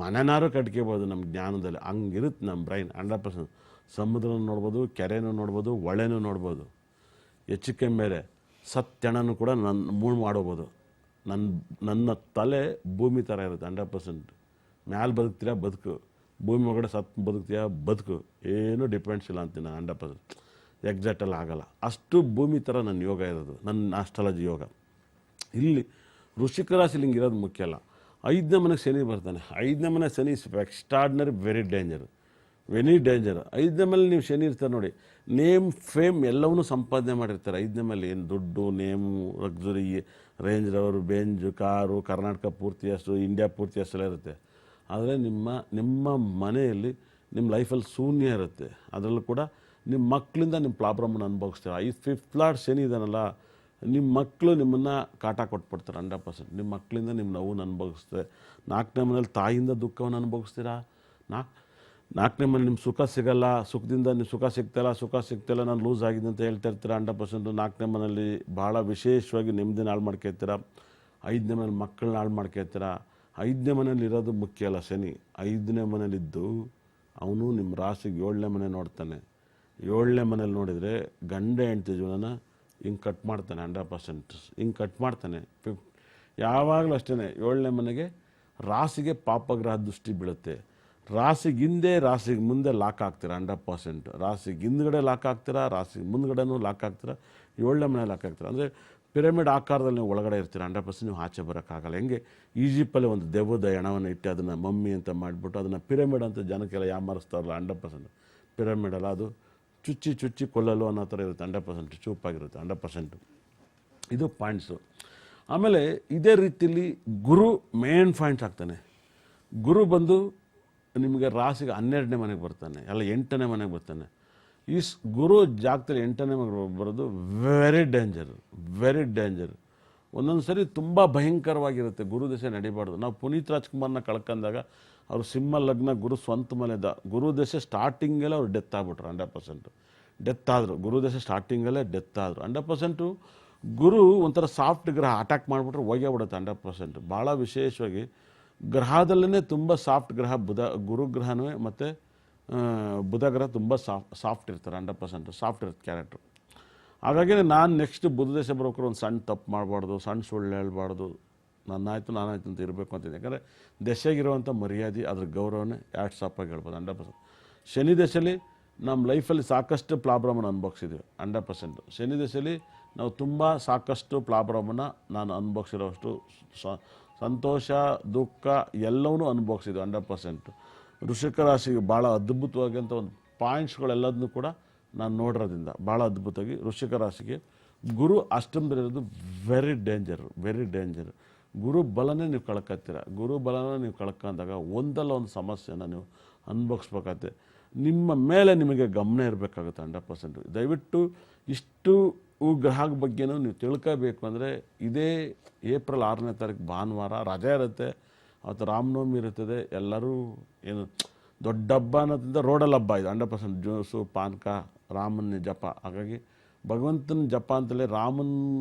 ಮನೆನಾರು ಕಟ್ಕೋಬೋದು. ನಮ್ಮ ಜ್ಞಾನದಲ್ಲಿ ಹಂಗಿರುತ್ತೆ ನಮ್ಮ ಬ್ರೈನ್ 100%. ಸಮುದ್ರನೂ ನೋಡ್ಬೋದು, ಕೆರೆನೂ ನೋಡ್ಬೋದು, ಹೊಳೆನೂ ನೋಡ್ಬೋದು. ಹೆಚ್ಚಿಕೆ ಮೇಲೆ ಸತ್ಯಣನೂ ಕೂಡ ಮೂಣು ಮಾಡೋಬೋದು. ನನ್ನ ತಲೆ ಭೂಮಿ ಥರ ಇರುತ್ತೆ 100%. ಮ್ಯಾಲೆ ಬದುಕ್ತೀರಾ ಬದುಕು, ಭೂಮಿ ಒಳಗಡೆ ಬದುಕ್ತೀಯಾ ಬದುಕು, ಏನೂ ಡಿಪೆಂಡ್ಸ್ ಇಲ್ಲ ಅಂತೀನಿ ನಾನು 100%. ಎಕ್ಸಾಕ್ಟಲ್ಲಿ ಆಗಲ್ಲ. ಅಷ್ಟು ಭೂಮಿ ಥರ ನನ್ನ ಯೋಗ ಇರೋದು, ನನ್ನ ಆಸ್ಟ್ರಾಲಜಿ ಯೋಗ. ಇಲ್ಲಿ ವೃಶ್ಚಿಕ ರಾಶಿಲಿ ಹಿಂಗಿರೋದು ಮುಖ್ಯ ಅಲ್ಲ. 5ನೇ ಮನೆಗೆ ಶನಿ ಬರ್ತಾನೆ. 5ನೇ ಮನೆ ಶನಿ ಎಕ್ಸ್ಟ್ರಾರ್ಡಿನರಿ, ವೆರಿ ಡೇಂಜರ್. 5ನೇ ಮೇಲೆ ನೀವು ಶನಿ ಇರ್ತಾರೆ ನೋಡಿ, ನೇಮ್ ಫೇಮ್ ಎಲ್ಲವನ್ನೂ ಸಂಪಾದನೆ ಮಾಡಿರ್ತಾರೆ 5ನೇ ಮೇಲೆ. ಏನು ದುಡ್ಡು, name, luxury, range rover, Benz, car, Karnataka ಪೂರ್ತಿ ಅಷ್ಟು, ಇಂಡಿಯಾ ಪೂರ್ತಿ ಅಷ್ಟೆಲ್ಲ ಇರುತ್ತೆ. ಆದರೆ ನಿಮ್ಮ ಮನೆಯಲ್ಲಿ ನಿಮ್ಮ ಲೈಫಲ್ಲಿ ಶೂನ್ಯ ಇರುತ್ತೆ. ಅದರಲ್ಲೂ ಕೂಡ ನಿಮ್ಮ ಮಕ್ಕಳಿಂದ ನಿಮ್ಮ ಪ್ರಾಬ್ಲಮನ್ನು ಅನುಭವಿಸ್ತೀರ. ಈ 5th ಲಾರ್ಡ್ ಶನಿ ಇದಾನಲ್ಲ, ನಿಮ್ಮ ಮಕ್ಕಳು ನಿಮ್ಮನ್ನು ಕಾಟ ಕೊಟ್ಬಿಡ್ತಾರೆ 100%. ನಿಮ್ಮ ಮಕ್ಕಳಿಂದ ನಿಮ್ಮ ನೋವನ್ನು ಅನುಭವಿಸ್ತಾರೆ. 4ನೇ ಮನೇಲಿ ತಾಯಿಯಿಂದ ದುಃಖವನ್ನು ಅನುಭವಿಸ್ತೀರಾ. 4ನೇ ಮನೆ ನಿಮ್ಮ ಸುಖ ಸಿಗಲ್ಲ, ಸುಖದಿಂದ ನೀವು ಸುಖ ಸಿಗ್ತಾಯಿಲ್ಲ, ನಾನು ಲೂಸ್ ಆಗಿದೆ ಅಂತ ಹೇಳ್ತಾ ಇರ್ತೀರ 100%. 4ನೇ ಮನೇಲಿ ಭಾಳ ವಿಶೇಷವಾಗಿ ನೆಮ್ಮದಿನ ಹಾಳು ಮಾಡ್ಕೊಳ್ತೀರ. 5ನೇ ಮನೇಲಿ ಮಕ್ಕಳನ್ನ ಹಾಳು ಮಾಡ್ಕೊಳ್ತೀರ. 5ನೇ ಮನೇಲಿ ಇರೋದು ಮುಖ್ಯ ಅಲ್ಲ ಶನಿ. 5ನೇ ಮನೇಲಿದ್ದು ಅವನು ನಿಮ್ಮ ರಾಶಿಗೆ 7ನೇ ಮನೆ ನೋಡ್ತಾನೆ. 7ನೇ ಮನೇಲಿ ನೋಡಿದರೆ ಗಂಡ ಹೆಂಡತಿ ಜೀವನನ ಹಿಂಗೆ ಕಟ್ ಮಾಡ್ತಾನೆ 100%. ಹಿಂಗೆ ಕಟ್ ಮಾಡ್ತಾನೆ. ಯಾವಾಗಲೂ ಅಷ್ಟೇ 7ನೇ ಮನೆಗೆ ರಾಶಿಗೆ ಪಾಪಗ್ರಹ ದೃಷ್ಟಿ ಬೀಳುತ್ತೆ. ರಾಶಿಗೆ ಮುಂದೆ ಲಾಕ್ ಆಗ್ತೀರಾ 100%. ರಾಶಿಗೆ ಹಿಂದ್ಗಡೆ ಲಾಕ್ ಆಗ್ತೀರಾ, ರಾಶಿಗೆ ಮುಂದ್ಗಡೆನೂ ಲಾಕ್ ಆಗ್ತೀರಾ, 7ನೇ ಮನೆ ಲಾಕ್ ಆಗ್ತೀರಾ. ಅಂದರೆ ಪಿರಮಿಡ್ ಆಕಾರದಲ್ಲಿ ನೀವು ಒಳಗಡೆ ಇರ್ತೀರ 100%. ನೀವು ಆಚೆ ಬರೋಕ್ಕಾಗಲ್ಲ. ಹೆಂಗೆ ಈಜಿಪ್ಟಲ್ಲಿ ಒಂದು ದೆವ್ವದ ಹೆಣವನ್ನು ಇಟ್ಟು ಅದನ್ನು ಮಮ್ಮಿ ಅಂತ ಮಾಡಿಬಿಟ್ಟು ಅದನ್ನು ಪಿರಮಿಡ್ ಅಂತ ಜನಕ್ಕೆಲ್ಲ ಯಾಮಾರಿಸ್ತಾರಲ್ಲ 100%. ಪಿರಮಿಡ್ ಅಲ್ಲ, ಅದು ಚುಚ್ಚಿ ಕೊಲ್ಲಲು ಅನ್ನೋ ಥರ ಇರುತ್ತೆ 100%. ಚೂಪಾಗಿರುತ್ತೆ 100%. ಇದು ಪಾಯಿಂಟ್ಸು. ಆಮೇಲೆ ಇದೇ ರೀತಿಯಲ್ಲಿ ಗುರು ಮೇನ್ ಪಾಯಿಂಟ್ಸ್ ಆಗ್ತಾನೆ. ಗುರು ಬಂದು ನಿಮಗೆ ರಾಶಿಗೆ 12ನೇ ಮನೆಗೆ ಬರ್ತಾನೆ, ಎಲ್ಲ 8ನೇ ಮನೆಗೆ ಬರ್ತಾನೆ. ಈ ಗುರು ಜಾಗದಲ್ಲಿ 8ನೇ ಮನೆಗೆ ಬರೋದು ವೆರಿ ಡೇಂಜರ್. ಒಂದೊಂದು ಸರಿ ತುಂಬ ಭಯಂಕರವಾಗಿರುತ್ತೆ. ಗುರು ದಶೆ ನಡಿಬಾರ್ದು. ನಾವು ಪುನೀತ್ ರಾಜ್ಕುಮಾರ್ನ ಕಳ್ಕೊಂಡಾಗ ಅವರು ಸಿಂಹ ಲಗ್ನ, ಗುರು ಸ್ವಂತ ಮನೆದ, ಗುರು ದಶೆ ಸ್ಟಾರ್ಟಿಂಗಲ್ಲೇ ಅವ್ರು ಡೆತ್ ಆಗ್ಬಿಟ್ರು 100%. ಡೆತ್ ಆದರು, ಗುರು ದಶೆ ಸ್ಟಾರ್ಟಿಂಗಲ್ಲೇ ಡೆತ್ ಆದರು 100%. ಗುರು ಒಂಥರ ಸಾಫ್ಟ್ ಗ್ರಹ, ಅಟ್ಯಾಕ್ ಮಾಡಿಬಿಟ್ರೆ ಹೋಗೇ ಬಿಡುತ್ತೆ 100%. ಭಾಳ ವಿಶೇಷವಾಗಿ ಗ್ರಹದಲ್ಲೇ ತುಂಬ ಸಾಫ್ಟ್ ಗ್ರಹ ಗುರು ಗ್ರಹವೇ ಮತ್ತು ಬುಧ ಗ್ರಹ ತುಂಬ ಸಾಫ್ಟ್ ಇರ್ತಾರೆ 100%. ಸಾಫ್ಟ್ ಇರುತ್ತೆ ಕ್ಯಾರೆಕ್ಟ್ರು. ಹಾಗಾಗಿ ನಾನು ನೆಕ್ಸ್ಟ್ ಬುಧ ದಶೆ ಬರೋಕ್ರೆ ಒಂದು ಸಣ್ಣ ತಪ್ಪು ಮಾಡಬಾರ್ದು, ಸಣ್ಣ ಸುಳ್ಳು ಹೇಳ್ಬಾರ್ದು, ನಾನಾಯ್ತು ಅಂತ ಇರಬೇಕು ಅಂತಿದೆ. ಯಾಕಂದರೆ ದಶೆಗಿರುವಂಥ ಮರ್ಯಾದೆ, ಅದ್ರ ಗೌರವನೇ ಸಾಪಾಗಿ ಹೇಳ್ಬೋದು 100%. ಶನಿ ದಶೆಯಲ್ಲಿ ನಮ್ಮ ಲೈಫಲ್ಲಿ ಸಾಕಷ್ಟು ಪ್ರಾಬ್ಲಮನ್ನು ಅನುಭವಿಸಿದ್ದೀವಿ 100%. ಶನಿ ದಶೆಯಲ್ಲಿ ನಾವು ತುಂಬ ಸಾಕಷ್ಟು ಪ್ರಾಬ್ಲಮನ್ನು ನಾನು ಅನುಭವಿಸಿರೋಷ್ಟು ಸಂತೋಷ, ದುಃಖ ಎಲ್ಲವನ್ನೂ ಅನುಭವಿಸಿದ್ವಿ 100%. ವೃಶ್ಚಿಕ ರಾಶಿಗೆ ಭಾಳ ಅದ್ಭುತವಾದಂಥ ಒಂದು ಪಾಯಿಂಟ್ಸ್ಗಳೆಲ್ಲದನ್ನೂ ಕೂಡ ನಾನು ನೋಡಿರೋದ್ರಿಂದ ಭಾಳ ಅದ್ಭುತವಾಗಿ ವೃಶ್ಚಿಕ ರಾಶಿಗೆ ಗುರು ಅಷ್ಟಮದಲ್ಲಿರೋದು ವೆರಿ ಡೇಂಜರ್. ಗುರು ಬಲನೇ ನೀವು ಕಳ್ಕೊತೀರ. ಗುರು ಬಲನ ನೀವು ಕಳ್ಕೊಂಡಾಗ ಒಂದಲ್ಲ ಒಂದು ಸಮಸ್ಯೆನ ನೀವು ಅನುಭವಿಸ್ಬೇಕಾಗತ್ತೆ. ನಿಮ್ಮ ಮೇಲೆ ನಿಮಗೆ ಗಮನ ಇರಬೇಕಾಗುತ್ತೆ 100%. ದಯವಿಟ್ಟು ಇಷ್ಟು ಗ್ರಹದ ಬಗ್ಗೆನೂ ನೀವು ತಿಳ್ಕೋಬೇಕು ಅಂದರೆ ಇದೇ ಏಪ್ರಿಲ್ 6ನೇ ತಾರೀಕು ಭಾನುವಾರ ರಜೆ ಇರುತ್ತೆ. ಅವತ್ತು ರಾಮನವಮಿ ಇರುತ್ತದೆ. ಎಲ್ಲರೂ ಏನು ದೊಡ್ಡ ಹಬ್ಬ ಅನ್ನೋದ್ರಿಂದ ರೋಡಲ್ಲಿ ಹಬ್ಬ ಇದು 100%. ಜ್ಯೂಸು ಪಾನಕ ರಾಮನ ಜಪ. ಹಾಗಾಗಿ ಭಗವಂತನ ಜಪ ಅಂತಲೇ ರಾಮನ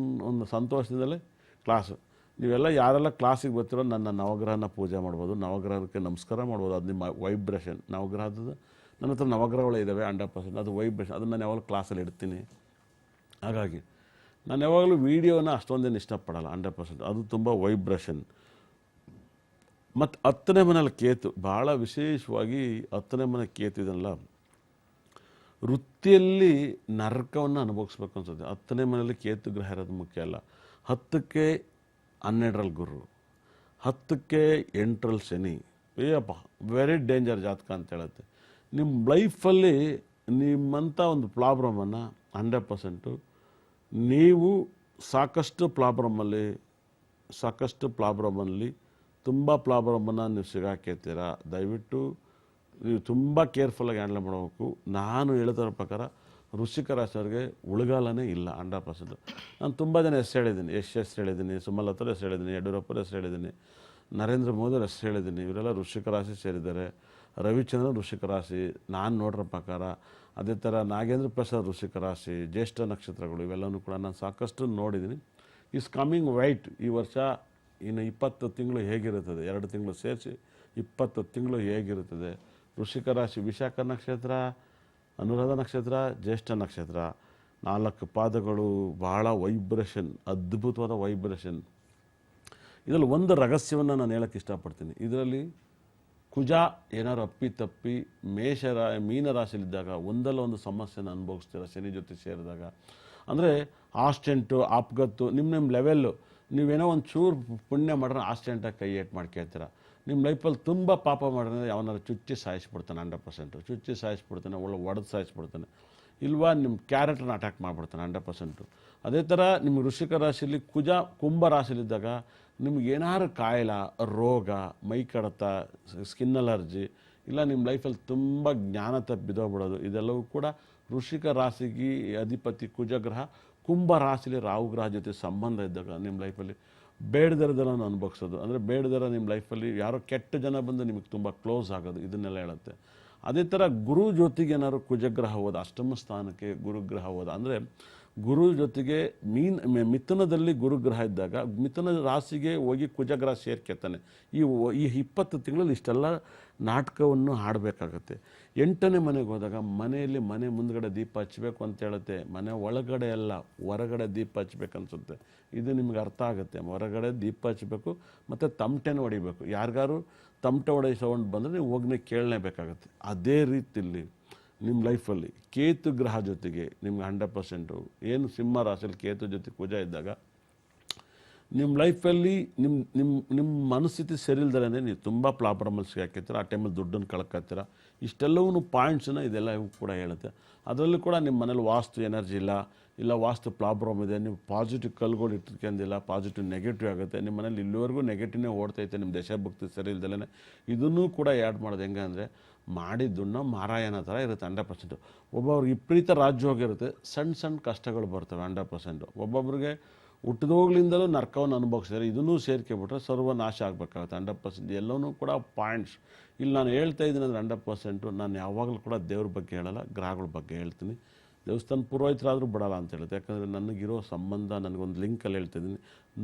ಒಂದು ಸಂತೋಷದಿಂದಲೇ ಕ್ಲಾಸು. ನೀವೆಲ್ಲ ಯಾರೆಲ್ಲ ಕ್ಲಾಸಿಗೆ ಬರ್ತಿರೋ ನನ್ನ ನವಗ್ರಹನ ಪೂಜೆ ಮಾಡ್ಬೋದು, ನವಗ್ರಹಕ್ಕೆ ನಮಸ್ಕಾರ ಮಾಡ್ಬೋದು. ಅದು ನಿಮ್ಮ ವೈಬ್ರೇಷನ್. ನವಗ್ರಹದ ನನ್ನ ಹತ್ರ ನವಗ್ರಹಗಳು ಇದ್ದಾವೆ 100%. ಅದು ವೈಬ್ರೇಷನ್. ಅದನ್ನು ನಾನು ಯಾವಾಗಲೂ ಕ್ಲಾಸಲ್ಲಿ ಇಡ್ತೀನಿ. ಹಾಗಾಗಿ ನಾನು ಯಾವಾಗಲೂ ವೀಡಿಯೋನ ಅಷ್ಟೊಂದೇನು ಇಷ್ಟಪಡಲ್ಲ 100%. ಅದು ತುಂಬ ವೈಬ್ರೇಷನ್. ಮತ್ತು 10ನೇ ಮನೇಲಿ ಕೇತು ಭಾಳ ವಿಶೇಷವಾಗಿ 10ನೇ ಮನೆ ಕೇತು ಇದನ್ನಲ್ಲ ವೃತ್ತಿಯಲ್ಲಿ ನರಕವನ್ನು ಅನುಭವಿಸ್ಬೇಕು ಅನ್ಸುತ್ತೆ. 10ನೇ ಮನೇಲಿ ಕೇತು ಗ್ರಹ ಇರೋದು ಮುಖ್ಯ ಅಲ್ಲ. 10ಕ್ಕೆ 12ರಲ್ಲಿ ಗುರು, 10ಕ್ಕೆ 8ರಲ್ಲಿ ಶನಿ. ಅಯ್ಯಪ್ಪ ವೆರಿ ಡೇಂಜರ್ ಜಾತಕ ಅಂತ ಹೇಳುತ್ತೆ. ನಿಮ್ಮ ಲೈಫಲ್ಲಿ ನಿಮ್ಮಂಥ ಒಂದು ಪ್ರಾಬ್ಲಮನ್ನು 100% ನೀವು ಸಾಕಷ್ಟು ಪ್ರಾಬ್ಲಮಲ್ಲಿ ತುಂಬ ಪ್ರಾಬ್ಲಮನ್ನು ನೀವು ಸಿಗಾಕೇತೀರ. ದಯವಿಟ್ಟು ನೀವು ತುಂಬ ಕೇರ್ಫುಲ್ಲಾಗಿ ಹ್ಯಾಂಡಲ್ ಮಾಡಬೇಕು. ನಾನು ಹೇಳ್ತಿರೋ ಪ್ರಕಾರ ವೃಶ್ಚಿಕ ರಾಶಿಯವರಿಗೆ ಉಳಗಾಲನೇ ಇಲ್ಲ 100%. ನಾನು ತುಂಬ ಜನ ಹೆಸರು ಹೇಳಿದ್ದೀನಿ. ಯಶ್ ಹೇಳಿದ್ದೀನಿ, ಸುಮಲತಾ ಹೆಸರು ಹೇಳಿದ್ದೀನಿ, ಯಡಿಯೂರಪ್ಪರ ಹೆಸರು ಹೇಳಿದ್ದೀನಿ, ನರೇಂದ್ರ ಮೋದಿ ಹೆಸರು ಹೇಳಿದ್ದೀನಿ. ಇವರೆಲ್ಲ ವೃಶ್ಚಿಕ ರಾಶಿ ಸೇರಿದ್ದಾರೆ. ರವಿಚಂದ್ರನ್ ವೃಶ್ಚಿಕ ರಾಶಿ ನಾನು ನೋಡಿರೋ ಪ್ರಕಾರ. ಅದೇ ಥರ ನಾಗೇಂದ್ರ ಪ್ರಸಾದ್ ವೃಶ್ಚಿಕ ರಾಶಿ, ಜ್ಯೇಷ್ಠ ನಕ್ಷತ್ರಗಳು ಇವೆಲ್ಲವೂ ಕೂಡ ನಾನು ಸಾಕಷ್ಟು ನೋಡಿದ್ದೀನಿ. Is coming white. ಈ ವರ್ಷ ಇನ್ನು 20 ತಿಂಗಳು ಹೇಗಿರುತ್ತದೆ, 2 ತಿಂಗಳು ಸೇರಿಸಿ 20 ತಿಂಗಳು ಹೇಗಿರುತ್ತದೆ. ವೃಶ್ಚಿಕ ರಾಶಿ ವಿಶಾಖ ನಕ್ಷತ್ರ, ಅನುರಾಧ ನಕ್ಷತ್ರ, ಜ್ಯೇಷ್ಠ ನಕ್ಷತ್ರ, 4 ಪಾದಗಳು, ಭಾಳ ವೈಬ್ರೇಷನ್, ಅದ್ಭುತವಾದ ವೈಬ್ರೇಷನ್. ಇದರಲ್ಲಿ ಒಂದು ರಹಸ್ಯವನ್ನು ನಾನು ಹೇಳೋಕ್ಕೆ ಇಷ್ಟಪಡ್ತೀನಿ. ಇದರಲ್ಲಿ ಕುಜ ಏನಾದ್ರು ಅಪ್ಪಿತಪ್ಪಿ ಮೀನರಾಶಿಯಲ್ಲಿದ್ದಾಗ ಒಂದಲ್ಲ ಒಂದು ಸಮಸ್ಯೆನ ಅನುಭವಿಸ್ತೀರ ಶನಿ ಜೊತೆ ಸೇರಿದಾಗ. ಅಂದರೆ ಆಸ್ಟೆಂಟು ಅಪ್ಗತ್ತು ನಿಮ್ಮ ಲೆವೆಲ್ಲು. ನೀವೇನೋ ಒಂದು ಚೂರು ಪುಣ್ಯ ಮಾಡ್ರೆ ಆಸ್ಟೆಂಟಾಗಿ ಕೈ ಏಟ್ ಮಾಡ್ಕೊಳ್ತೀರ. ನಿಮ್ಮ ಲೈಫಲ್ಲಿ ತುಂಬ ಪಾಪ ಮಾಡಿದ್ರೆ ಅವನಾರು ಚುಚ್ಚಿ ಸಾಯಿಸ್ಬಿಡ್ತಾನೆ 100%. ಚುಚ್ಚಿ ಸಾಯಿಸ್ಬಿಡ್ತಾನೆ, ಒಡೆದು ಸಾಯಿಸ್ಬಿಡ್ತಾನೆ. ಇಲ್ವಾ ನಿಮ್ಮ ಕ್ಯಾರೆಕ್ಟರ್ನ ಅಟ್ಯಾಕ್ ಮಾಡಿಬಿಡ್ತಾನೆ 100%. ಅದೇ ಥರ ನಿಮ್ಮ ವೃಶ್ಚಿಕ ರಾಶಿಯಲ್ಲಿ ಕುಂಭ ರಾಶಿಯಲ್ಲಿದ್ದಾಗ ನಿಮ್ಗೇನಾದ್ರು ಕಾಯಿಲೆ, ರೋಗ, ಮೈ ಕಡತ, ಸ್ಕಿನ್ ಅಲರ್ಜಿ, ಇಲ್ಲ ನಿಮ್ಮ ಲೈಫಲ್ಲಿ ತುಂಬ ಜ್ಞಾನ ತಪ್ಪಿದೋಗ್ಬಿಡೋದು, ಇದೆಲ್ಲವೂ ಕೂಡ ವೃಶ್ಚಿಕ ರಾಶಿಗೆ ಅಧಿಪತಿ ಕುಜಗ್ರಹ ಕುಂಭ ರಾಶಿಯಲ್ಲಿ ರಾಹು ಗ್ರಹ ಜೊತೆ ಸಂಬಂಧ ಇದ್ದಾಗ ನಿಮ್ಮ ಲೈಫಲ್ಲಿ ಬೇಡದರದನ್ನು ಅನುಭವಿಸೋದು. ಅಂದರೆ ಬೇಡದರ ನಿಮ್ಮ ಲೈಫಲ್ಲಿ ಯಾರೋ ಕೆಟ್ಟ ಜನ ಬಂದು ನಿಮಗೆ ತುಂಬ ಕ್ಲೋಸ್ ಆಗೋದು, ಇದನ್ನೆಲ್ಲ ಹೇಳುತ್ತೆ. ಅದೇ ಥರ ಗುರು ಜೊತೆಗೆ ಏನಾದ್ರು ಕುಜಗ್ರಹ ಹೋದ, ಅಷ್ಟಮ ಸ್ಥಾನಕ್ಕೆ ಗುರುಗ್ರಹ ಹೋದ, ಅಂದರೆ ಗುರು ಜೊತೆಗೆ ಮಿಥುನದಲ್ಲಿ ಗುರುಗ್ರಹ ಇದ್ದಾಗ ಮಿಥುನ ರಾಶಿಗೆ ಹೋಗಿ ಕುಜಗ್ರಹ ಸೇರ್ಕೆತಾನೆ. ಈ 20 ತಿಂಗಳಲ್ಲಿ ಇಷ್ಟೆಲ್ಲ ನಾಟಕವನ್ನು ಹಾಡಬೇಕಾಗತ್ತೆ. 8ನೇ ಮನೆಗೆ ಹೋದಾಗ ಮನೆಯಲ್ಲಿ ಮನೆ ಮುಂದ್ಗಡೆ ದೀಪ ಹಚ್ಚಬೇಕು ಅಂತ ಹೇಳುತ್ತೆ. ಮನೆ ಒಳಗಡೆ ಅಲ್ಲ, ಹೊರಗಡೆ ದೀಪ ಹಚ್ಬೇಕನ್ಸುತ್ತೆ. ಇದು ನಿಮ್ಗೆ ಅರ್ಥ ಆಗುತ್ತೆ. ಹೊರಗಡೆ ದೀಪ ಹಚ್ಚಬೇಕು ಮತ್ತು ತಮಟೆನ ಹೊಡಿಬೇಕು. ಯಾರಿಗಾರು ತಮಟೆ ಹೊಡೆಯೋ ಸೌಂಡ್ ಬಂದರೆ ನೀವು ಹೋಗ್ನೆ ಕೇಳಲೇಬೇಕಾಗತ್ತೆ. ಅದೇ ರೀತಿಯಲ್ಲಿ ನಿಮ್ಮ ಲೈಫಲ್ಲಿ ಕೇತು ಗ್ರಹ ಜೊತೆಗೆ ನಿಮ್ಗೆ 100% ಏನು ಸಿಂಹ ರಾಶಿಯಲ್ಲಿ ಕೇತು ಜೊತೆ ಕುಜ ಇದ್ದಾಗ ನಿಮ್ಮ ಲೈಫಲ್ಲಿ ನಿಮ್ಮ ಮನಸ್ಥಿತಿ ಸರಿ ಇಲ್ದಲೇ ನೀವು ತುಂಬ ಪ್ರಾಬ್ಲಮಲ್ಲಿ ಸಿಗಾಕಿರ್ತೀರ. ಆ ಟೈಮಲ್ಲಿ ದುಡ್ಡನ್ನು ಕಳ್ಕೊತೀರ. ಇಷ್ಟೆಲ್ಲವೂ ಪಾಯಿಂಟ್ಸನ್ನ ಇದೆಲ್ಲ ಕೂಡ ಹೇಳುತ್ತೆ. ಅದರಲ್ಲೂ ಕೂಡ ನಿಮ್ಮ ಮನೇಲಿ ವಾಸ್ತು ಎನರ್ಜಿ ಇಲ್ಲ ವಾಸ್ತು ಪ್ರಾಬ್ಲಮ್ ಇದೆ, ನೀವು ಪಾಸಿಟಿವ್ ಕಲ್ಗಳು ಇಟ್ಕೊಂಡಿಲ್ಲ, ಪಾಸಿಟಿವ್ ನೆಗೆಟಿವ್ ಆಗುತ್ತೆ. ನಿಮ್ಮ ಮನೇಲಿ ಇಲ್ಲಿವರೆಗೂ ನೆಗೆಟಿವ್ನೇ ಓಡ್ತೈತೆ, ನಿಮ್ಮ ದೇಶಭಕ್ತಿ ಸರಿ ಇಲ್ದಲೇ. ಇದನ್ನೂ ಕೂಡ ಆ್ಯಡ್ ಮಾಡೋದು ಹೆಂಗೆ ಅಂದರೆ ಮಾಡಿದ್ದನ್ನು ಮಾರಾಯಣ ಥರ ಇರುತ್ತೆ 100%. ಒಬ್ಬೊಬ್ರಿಗೆ ವಿಪರೀತ ರಾಜ್ಯೋಗಿರುತ್ತೆ, ಸಣ್ಣ ಕಷ್ಟಗಳು ಬರ್ತವೆ 100%. ಒಬ್ಬೊಬ್ರಿಗೆ ಹುಟ್ಟಿದೋಗ್ಲಿಂದಲೂ ನರ್ಕವನ್ನು ಅನುಭವಿಸಿದರೆ ಇದನ್ನೂ ಸೇರ್ಕೆಬಿಟ್ರೆ ಸರ್ವನಾಶ ಆಗಬೇಕಾಗುತ್ತೆ 100%. ಎಲ್ಲವೂ ಕೂಡ ಪಾಯಿಂಟ್ಸ್. ಇಲ್ಲಿ ನಾನು ಹೇಳ್ತಾ ಇದ್ದೀನಿ ಅಂದರೆ 100% ನಾನು ಯಾವಾಗಲೂ ಕೂಡ ದೇವ್ರ ಬಗ್ಗೆ ಹೇಳಲ್ಲ, ಗ್ರಹಗಳ ಬಗ್ಗೆ ಹೇಳ್ತೀನಿ. ದೇವಸ್ಥಾನ ಪುರೋಹಿತರಾದರೂ ಬಿಡಲ್ಲ ಅಂತ ಹೇಳುತ್ತೆ. ಯಾಕಂದರೆ ನನಗಿರೋ ಸಂಬಂಧ ನನಗೊಂದು ಲಿಂಕಲ್ಲಿ ಹೇಳ್ತಿದ್ದೀನಿ.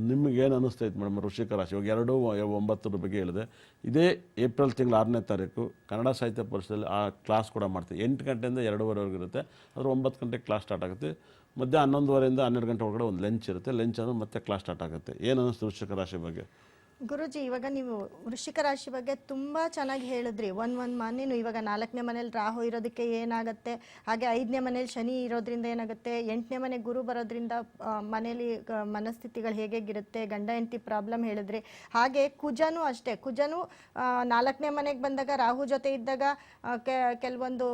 ನಿಮಗೇನು ಅನ್ನಿಸ್ತೈತೆ ಮೇಡಮ್ ವೃಶ್ಚಿಕ ರಾಶಿ? ಇವಾಗ 2/9 ಬಗ್ಗೆ ಹೇಳಿದೆ. ಇದೇ ಏಪ್ರಿಲ್ ತಿಂಗಳು 6ನೇ ತಾರೀಕು ಕನ್ನಡ ಸಾಹಿತ್ಯ ಪರಿಷತ್ತಲ್ಲಿ ಆ ಕ್ಲಾಸ್ ಕೂಡ ಮಾಡ್ತೀವಿ. 8 ಗಂಟೆಯಿಂದ 2:30ವರೆಗೂ ಇರುತ್ತೆ. ಅದ್ರ 9 ಗಂಟೆಗೆ ಕ್ಲಾಸ್ ಸ್ಟಾರ್ಟ್ ಆಗುತ್ತೆ. ಮಧ್ಯಾಹ್ನ 11:30 ಇಂದ 12 ಗಂಟೆ ಒಳಗಡೆ ಒಂದು ಲಂಚ್ ಇರುತ್ತೆ. ಲಂಚ್ ಅಂದರೆ ಮತ್ತೆ ಕ್ಲಾಸ್ ಸ್ಟಾರ್ಟ್ ಆಗುತ್ತೆ. ಏನು ಅನ್ನಿಸ್ತು ವೃಶ್ಚಿಕ ರಾಶಿ ಬಗ್ಗೆ? ಗುರುಜಿ, ಇವಾಗ ನೀವು ವೃಶ್ಚಿಕ ರಾಶಿ ಬಗ್ಗೆ ತುಂಬ ಚೆನ್ನಾಗಿ ಹೇಳಿದ್ರಿ. ಒಂದು ಮನೇನು ಇವಾಗ 4ನೇ ಮನೇಲಿ ರಾಹು ಇರೋದಕ್ಕೆ ಏನಾಗುತ್ತೆ, ಹಾಗೆ 5ನೇ ಮನೇಲಿ ಶನಿ ಇರೋದ್ರಿಂದ ಏನಾಗುತ್ತೆ, 8ನೇ ಮನೆ ಗುರು ಬರೋದ್ರಿಂದ ಮನೇಲಿ ಮನಸ್ಥಿತಿಗಳು ಹೇಗಿರುತ್ತೆ, ಗಂಡ ಹೆಂಡತಿ ಪ್ರಾಬ್ಲಮ್ ಹೇಳಿದ್ರಿ. ಹಾಗೆ ಕುಜನೂ ಅಷ್ಟೇ, ಕುಜನೂ 4ನೇ ಮನೆಗೆ ಬಂದಾಗ ರಾಹು ಜೊತೆ ಇದ್ದಾಗ ಕೆಲವೊಂದು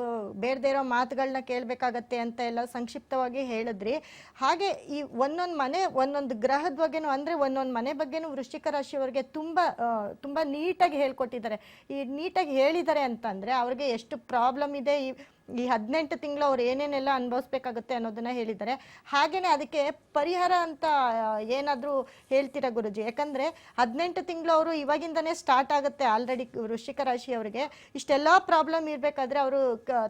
ಬೇಡದೇ ಇರೋ ಮಾತುಗಳನ್ನ ಕೇಳಬೇಕಾಗತ್ತೆ ಅಂತ ಎಲ್ಲ ಸಂಕ್ಷಿಪ್ತವಾಗಿ ಹೇಳಿದ್ರಿ. ಹಾಗೆ ಈ ಒಂದೊಂದು ಮನೆ ಒಂದೊಂದು ಗ್ರಹದ ಬಗ್ಗೆನೂ, ಅಂದರೆ ಒಂದೊಂದು ಮನೆ ಬಗ್ಗೆನೂ ವೃಶ್ಚಿಕ ರಾಶಿಯವರಿಗೆ ತುಂಬಾ ನೀಟಾಗಿ ಹೇಳ್ಕೊಟ್ಟಿದ್ದಾರೆ. ಈ ನೀಟಾಗಿ ಹೇಳಿದ್ದಾರೆ ಅಂತಂದ್ರೆ ಅವ್ರಿಗೆ ಎಷ್ಟು ಪ್ರಾಬ್ಲಮ್ ಇದೆ, ಈ 18 ತಿಂಗಳು ಅವ್ರು ಏನೇನೆಲ್ಲ ಅನುಭವಿಸ್ಬೇಕಾಗುತ್ತೆ ಅನ್ನೋದನ್ನ ಹೇಳಿದ್ದಾರೆ. ಹಾಗೇನೆ ಅದಕ್ಕೆ ಪರಿಹಾರ ಅಂತ ಏನಾದರೂ ಹೇಳ್ತೀರಾ ಗುರುಜಿ? ಯಾಕಂದ್ರೆ 18 ತಿಂಗಳು ಅವರು ಇವಾಗಿಂದನೇ ಸ್ಟಾರ್ಟ್ ಆಗುತ್ತೆ ಆಲ್ರೆಡಿ ವೃಶ್ಚಿಕ ರಾಶಿಯವರಿಗೆ. ಇಷ್ಟೆಲ್ಲ ಪ್ರಾಬ್ಲಮ್ ಇರಬೇಕಾದ್ರೆ ಅವರು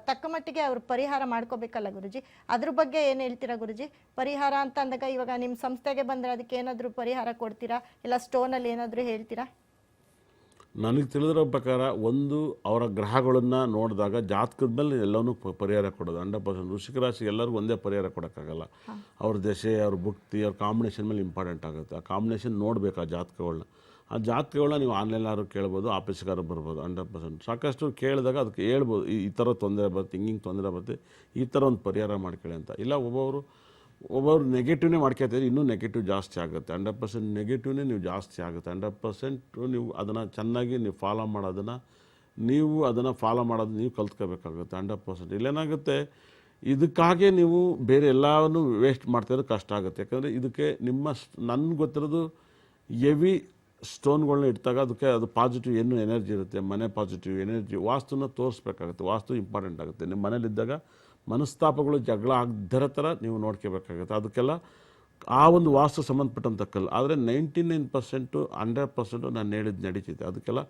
ತಕ್ಕ ಮಟ್ಟಿಗೆ ಅವರು ಪರಿಹಾರ ಮಾಡ್ಕೋಬೇಕಲ್ಲ ಗುರುಜಿ? ಅದ್ರ ಬಗ್ಗೆ ಏನು ಹೇಳ್ತೀರಾ ಗುರುಜಿ? ಪರಿಹಾರ ಅಂತ ಅಂದಾಗ ಇವಾಗ ನಿಮ್ಮ ಸಂಸ್ಥೆಗೆ ಬಂದರೆ ಅದಕ್ಕೆ ಏನಾದರೂ ಪರಿಹಾರ ಕೊಡ್ತೀರಾ, ಇಲ್ಲ ಸ್ಟೋನಲ್ಲಿ ಏನಾದರೂ ಹೇಳ್ತೀರಾ? ನನಗೆ ತಿಳಿದಿರೋ ಪ್ರಕಾರ ಒಂದು ಅವರ ಗ್ರಹಗಳನ್ನು ನೋಡಿದಾಗ ಜಾತಕದ ಮೇಲೆ ಎಲ್ಲವೂ ಪರಿಹಾರ ಕೊಡೋದು 100%. ವೃಶ್ಚಿಕ ರಾಶಿಗೆ ಎಲ್ಲರಿಗೂ ಒಂದೇ ಪರಿಹಾರ ಕೊಡೋಕ್ಕಾಗಲ್ಲ. ಅವ್ರ ದಶೆ, ಅವ್ರ ಭುಕ್ತಿ, ಅವ್ರ ಕಾಂಬಿನೇಷನ್ ಮೇಲೆ ಇಂಪಾರ್ಟೆಂಟ್ ಆಗುತ್ತೆ. ಆ ಕಾಂಬಿನೇಷನ್ ನೋಡಬೇಕು ಆ ಜಾತಕಗಳನ್ನ ನೀವು ಆನ್ಲೈನಾದ್ರು ಕೇಳ್ಬೋದು, ಆಫೀಸ್ಗಾರು ಬರ್ಬೋದು 100%. ಸಾಕಷ್ಟು ಕೇಳಿದಾಗ ಅದಕ್ಕೆ ಹೇಳ್ಬೋದು, ಈ ಥರ ತೊಂದರೆ ಬರುತ್ತೆ, ಹಿಂಗೆ ತೊಂದರೆ ಬರುತ್ತೆ, ಈ ಥರ ಒಂದು ಪರಿಹಾರ ಮಾಡ್ಕೊಳ್ಳಿ ಅಂತ. ಇಲ್ಲ ಒಬ್ಬೊಬ್ರು ನೆಗೆಟಿವ್ನೇ ಮಾಡ್ಕೊಳ್ತಿದ್ರೆ ಇನ್ನೂ ನೆಗೆಟಿವ್ ಜಾಸ್ತಿ ಆಗುತ್ತೆ. 100% ನೆಗೆಟಿವ್ನೇ ನೀವು ಜಾಸ್ತಿ ಆಗುತ್ತೆ. 100% ನೀವು ಅದನ್ನು ಚೆನ್ನಾಗಿ ನೀವು ಫಾಲೋ ಮಾಡೋದನ್ನು ನೀವು ಕಲ್ತ್ಕೋಬೇಕಾಗುತ್ತೆ 100%. ಇಲ್ಲೇನಾಗುತ್ತೆ, ಇದಕ್ಕಾಗೆ ನೀವು ಬೇರೆ ಎಲ್ಲವನ್ನೂ ವೇಸ್ಟ್ ಮಾಡ್ತಾಯಿದ್ರೆ ಕಷ್ಟ ಆಗುತ್ತೆ. ಯಾಕಂದರೆ ಇದಕ್ಕೆ ನನಗೆ ಗೊತ್ತಿರೋದು ಹೆವಿ ಸ್ಟೋನ್ಗಳನ್ನ ಇಟ್ಟಾಗ ಅದಕ್ಕೆ ಅದು ಪಾಸಿಟಿವ್ ಏನು ಎನರ್ಜಿ ಇರುತ್ತೆ, ಮನೆ ಪಾಸಿಟಿವ್ ಎನರ್ಜಿ, ವಾಸ್ತುನ ತೋರಿಸ್ಬೇಕಾಗುತ್ತೆ. ವಾಸ್ತು ಇಂಪಾರ್ಟೆಂಟ್ ಆಗುತ್ತೆ. ನಿಮ್ಮ ಮನೇಲಿದ್ದಾಗ ಮನಸ್ತಾಪಗಳು ಜಗಳ ಆಗದರ ಥರ ನೀವು ನೋಡ್ಕೋಬೇಕಾಗುತ್ತೆ. ಅದಕ್ಕೆಲ್ಲ ಆ ಒಂದು ವಾಸ್ತು ಸಂಬಂಧಪಟ್ಟಂಥ ಕಲ್ಲು. ಆದರೆ 99% 100% ನಾನು ಹೇಳಿದ್ದು ನಡೀತಿದೆ. ಅದಕ್ಕೆಲ್ಲ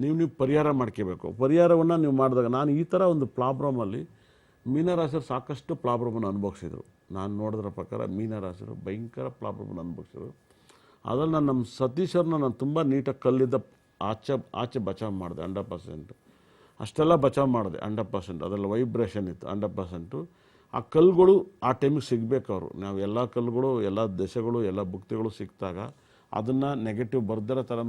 ನೀವು ಪರಿಹಾರ ಮಾಡ್ಕೋಬೇಕು. ಪರಿಹಾರವನ್ನು ನೀವು ಮಾಡಿದಾಗ, ನಾನು ಈ ಥರ ಒಂದು ಪ್ರಾಬ್ಲಮಲ್ಲಿ ಮೀನರಾಶಿಯರು ಸಾಕಷ್ಟು ಪ್ರಾಬ್ಲಮನ್ನು ಅನುಭವಿಸಿದರು. ನಾನು ನೋಡಿದ್ರ ಪ್ರಕಾರ ಮೀನರಾಶಿಯರು ಭಯಂಕರ ಪ್ರಾಬ್ಲಮನ್ನು ಅನುಭವಿಸಿದರು. ಅದರಲ್ಲಿ ನಮ್ಮ ಸತೀಶರನ್ನ ನಾನು ತುಂಬ ನೀಟಾಗಿ ಕಲ್ಲಿದ್ದ ಆಚೆ ಬಚಾವ್ ಮಾಡಿದೆ 100%. ಅಷ್ಟೆಲ್ಲ ಬಚಾವ್ ಮಾಡಿದೆ 100%. ಅದರಲ್ಲಿ ವೈಬ್ರೇಷನ್ ಇತ್ತು 100%. ಆ ಕಲ್ಲುಗಳು ಆ ಟೈಮಿಗೆ ಸಿಗಬೇಕು. ನಾವು ಎಲ್ಲ ಕಲ್ಲುಗಳು, ಎಲ್ಲ ದಶೆಗಳು, ಎಲ್ಲ ಭುಕ್ತಿಗಳು ಸಿಕ್ಕಿದಾಗ ಅದನ್ನು ನೆಗೆಟಿವ್ ಬರ್ದಿರೋ ಥರ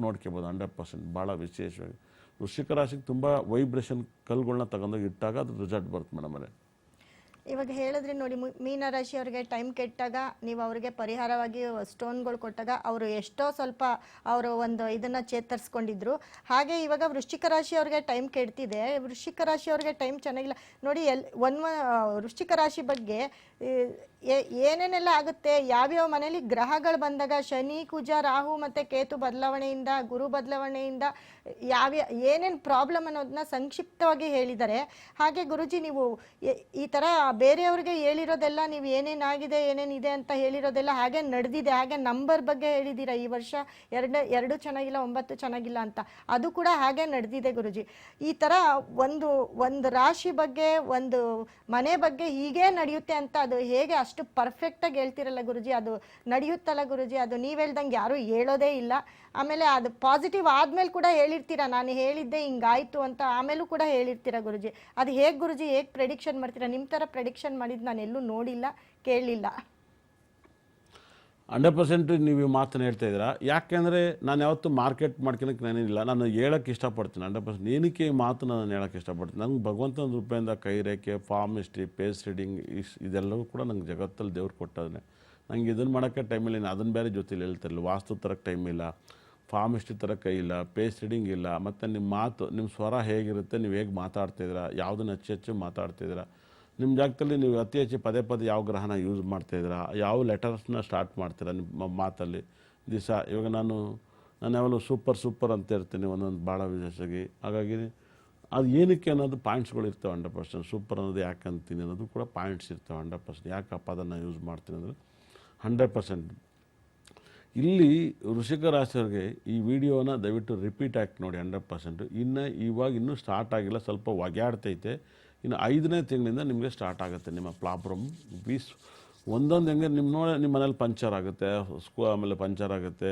ನೋಡ್ಕೋಬೋದು 100%. ಭಾಳ ವಿಶೇಷವಾಗಿ ವೃಶ್ಚಿಕ ರಾಶಿಗೆ ತುಂಬ ವೈಬ್ರೇಷನ್ ಕಲ್ಲುಗಳನ್ನ ತಗೊಂಡೋಗಿ ಇಟ್ಟಾಗ ಅದು ರಿಸಲ್ಟ್ ಬರುತ್ತೆ ಮೇಡಮರೇ. ಇವಾಗ ಹೇಳಿದ್ರಿ ನೋಡಿ, ಮೀನರಾಶಿ ಅವರಿಗೆ ಟೈಮ್ ಕೆಟ್ಟಾಗ ನೀವು ಅವರಿಗೆ ಪರಿಹಾರವಾಗಿ ಸ್ಟೋನ್ಗಳು ಕೊಟ್ಟಾಗ ಅವರು ಎಷ್ಟೋ ಸ್ವಲ್ಪ ಅವರು ಒಂದು ಇದನ್ನು ಚೇತರಿಸ್ಕೊಂಡಿದ್ರು. ಹಾಗೆ ಇವಾಗ ವೃಶ್ಚಿಕ ರಾಶಿ ಅವ್ರಿಗೆ ಟೈಮ್ ಕೆಡ್ತಿದೆ, ವೃಶ್ಚಿಕ ರಾಶಿ ಅವ್ರಿಗೆ ಟೈಮ್ ಚೆನ್ನಾಗಿಲ್ಲ ನೋಡಿ. ವೃಶ್ಚಿಕ ರಾಶಿ ಬಗ್ಗೆ ಏನೇನೆಲ್ಲ ಆಗುತ್ತೆ, ಯಾವ್ಯಾವ ಮನೇಲಿ ಗ್ರಹಗಳು ಬಂದಾಗ, ಶನಿ, ಕುಜ, ರಾಹು ಮತ್ತು ಕೇತು ಬದಲಾವಣೆಯಿಂದ, ಗುರು ಬದಲಾವಣೆಯಿಂದ ಏನೇನು ಪ್ರಾಬ್ಲಮ್ ಅನ್ನೋದನ್ನ ಸಂಕ್ಷಿಪ್ತವಾಗಿ ಹೇಳಿದ್ದಾರೆ. ಹಾಗೆ ಗುರುಜಿ, ನೀವು ಈ ಥರ ಬೇರೆಯವ್ರಿಗೆ ಹೇಳಿರೋದೆಲ್ಲ, ನೀವು ಏನೇನಾಗಿದೆ ಏನೇನಿದೆ ಅಂತ ಹೇಳಿರೋದೆಲ್ಲ ಹಾಗೆ ನಡೆದಿದೆ. ಹಾಗೆ ನಂಬರ್ ಬಗ್ಗೆ ಹೇಳಿದ್ದೀರಾ, ಈ ವರ್ಷ 2 ಚೆನ್ನಾಗಿಲ್ಲ, 9 ಚೆನ್ನಾಗಿಲ್ಲ ಅಂತ. ಅದು ಕೂಡ ಹಾಗೆ ನಡೆದಿದೆ ಗುರುಜಿ. ಈ ಥರ ಒಂದು ರಾಶಿ ಬಗ್ಗೆ, ಒಂದು ಮನೆ ಬಗ್ಗೆ ಹೀಗೆ ನಡೆಯುತ್ತೆ ಅಂತ ಅದು ಹೇಗೆ ಅಷ್ಟು ಪರ್ಫೆಕ್ಟಾಗಿ ಹೇಳ್ತಿರಲ್ಲ ಗುರುಜಿ? ಅದು ನಡೆಯುತ್ತಲ್ಲ ಗುರುಜಿ? ಅದು ನೀವು ಹೇಳ್ದಂಗೆ ಯಾರೂ ಹೇಳೋದೇ ಇಲ್ಲ. ಆಮೇಲೆ ಅದು ಪಾಸಿಟಿವ್ ಆದಮೇಲೆ ಕೂಡ ಹೇಳಿರ್ತೀರಾ, ನಾನು ಹೇಳಿದ್ದೆ ಹಿಂಗಾಯ್ತು ಅಂತ, ಆಮೇಲೂ ಕೂಡ ಹೇಳಿರ್ತೀರಾ ಗುರುಜಿ. ಅದು ಹೇಗೆ ಗುರುಜಿ, ಹೇಗೆ ಪ್ರೆಡಿಕ್ಷನ್ ಮಾಡ್ತೀರಾ? ನಿಮ್ಮ ಥರ ಪ್ರೆಡಿಕ್ಷನ್ ಮಾಡಿದ್ದು ನಾನು ಎಲ್ಲೂ ನೋಡಿಲ್ಲ, ಕೇಳಲಿಲ್ಲ. 100% ನೀವು ಈ ಮಾತನ್ನು ಹೇಳ್ತಾ ಇದ್ದೀರಾ. ಯಾಕೆಂದರೆ ನಾನು ಯಾವತ್ತೂ ಮಾರ್ಕೆಟ್ ಮಾಡ್ಕೊಳಕ್ಕೆ ನಾನೇನಿಲ್ಲ, ನಾನು ಹೇಳೋಕ್ಕೆ ಇಷ್ಟಪಡ್ತೀನಿ 100%. ಏನಕ್ಕೆ ಈ ಮಾತು ನಾನು ಹೇಳೋಕ್ಕೆ ಇಷ್ಟಪಡ್ತೀನಿ, ನಂಗೆ ಭಗವಂತನ ರೂಪದಿಂದ ಕೈ ರೇಖೆ, ಫಾರ್ಮಿಸ್ಟ್ರಿ, ಪೇಸ್ ರೀಡಿಂಗ್ ಇದೆಲ್ಲವೂ ಕೂಡ ನಂಗೆ ಜಗತ್ತಲ್ಲಿ ದೇವ್ರು ಕೊಟ್ಟದನ್ನೇ. ನಂಗೆ ಇದನ್ನು ಮಾಡೋಕ್ಕೆ ಟೈಮಿಲ್ಲ, ನಾನು ಅದನ್ನು ಬೇರೆ ಜೊತೆಲಿ ಹೇಳ್ತಿರಲಿಲ್ಲ. ವಾಸ್ತು ಥರಕ್ಕೆ ಟೈಮ್ ಇಲ್ಲ, ಫಾರ್ಮಿಸ್ಟ್ರಿ ಥರ ಕೈ ಇಲ್ಲ, ಪೇಸ್ ರೀಡಿಂಗ್ ಇಲ್ಲ. ಮತ್ತು ನಿಮ್ಮ ಮಾತು, ನಿಮ್ಮ ಸ್ವರ ಹೇಗಿರುತ್ತೆ, ನೀವು ಹೇಗೆ ಮಾತಾಡ್ತಿದ್ದೀರಾ, ಯಾವುದನ್ನು ಹೆಚ್ಚು ಮಾತಾಡ್ತಿದ್ದೀರಾ, ನಿಮ್ಮ ಜಾಗದಲ್ಲಿ ನೀವು ಅತಿ ಹೆಚ್ಚು ಪದೇ ಯಾವ ಗ್ರಹನ ಯೂಸ್ ಮಾಡ್ತಾಯಿದ್ದೀರಾ, ಯಾವ ಲೆಟರ್ಸ್ನ ಸ್ಟಾರ್ಟ್ ಮಾಡ್ತೀರಾ ನಿಮ್ಮ ಮಾತಲ್ಲಿ ದಿವಸ. ಇವಾಗ ನಾನು ಯಾವಾಗಲೂ ಸೂಪರ್ ಅಂತ ಇರ್ತೀನಿ ಒಂದೊಂದು ಭಾಳ ವಿಶೇಷವಾಗಿ. ಹಾಗಾಗಿ ಅದು ಏನಕ್ಕೆ ಅನ್ನೋದು ಪಾಯಿಂಟ್ಸ್ಗಳು ಇರ್ತವೆ 100%. ಸೂಪರ್ ಅನ್ನೋದು ಯಾಕೆ ಅಂತೀನಿ ಅನ್ನೋದು ಕೂಡ ಪಾಯಿಂಟ್ಸ್ ಇರ್ತವೆ 100%. ಯಾಕಪ್ಪ ಅದನ್ನು ಯೂಸ್ ಮಾಡ್ತೀನಿ ಅಂದರೆ 100%. ಇಲ್ಲಿ ವೃಶ್ಚಿಕ ರಾಶಿಯವರಿಗೆ ಈ ವಿಡಿಯೋನ ದಯವಿಟ್ಟು ರಿಪೀಟ್ ಆಗಿ ನೋಡಿ 100%. ಇನ್ನೂ ಸ್ಟಾರ್ಟ್ ಆಗಿಲ್ಲ, ಸ್ವಲ್ಪ ಒಗ್ಯಾಡ್ತೈತೆ. ಇನ್ನು 5ನೇ ತಿಂಗಳಿಂದ ನಿಮಗೆ ಸ್ಟಾರ್ಟ್ ಆಗುತ್ತೆ ನಿಮ್ಮ ಪ್ರಾಬ್ಲಮ್. ಒಂದೊಂದು ಹೆಂಗೆ ನಿಮ್ಮ ಮನೇಲಿ ಪಂಚರ್ ಆಗುತ್ತೆ, ಆಮೇಲೆ ಪಂಚರ್ ಆಗುತ್ತೆ.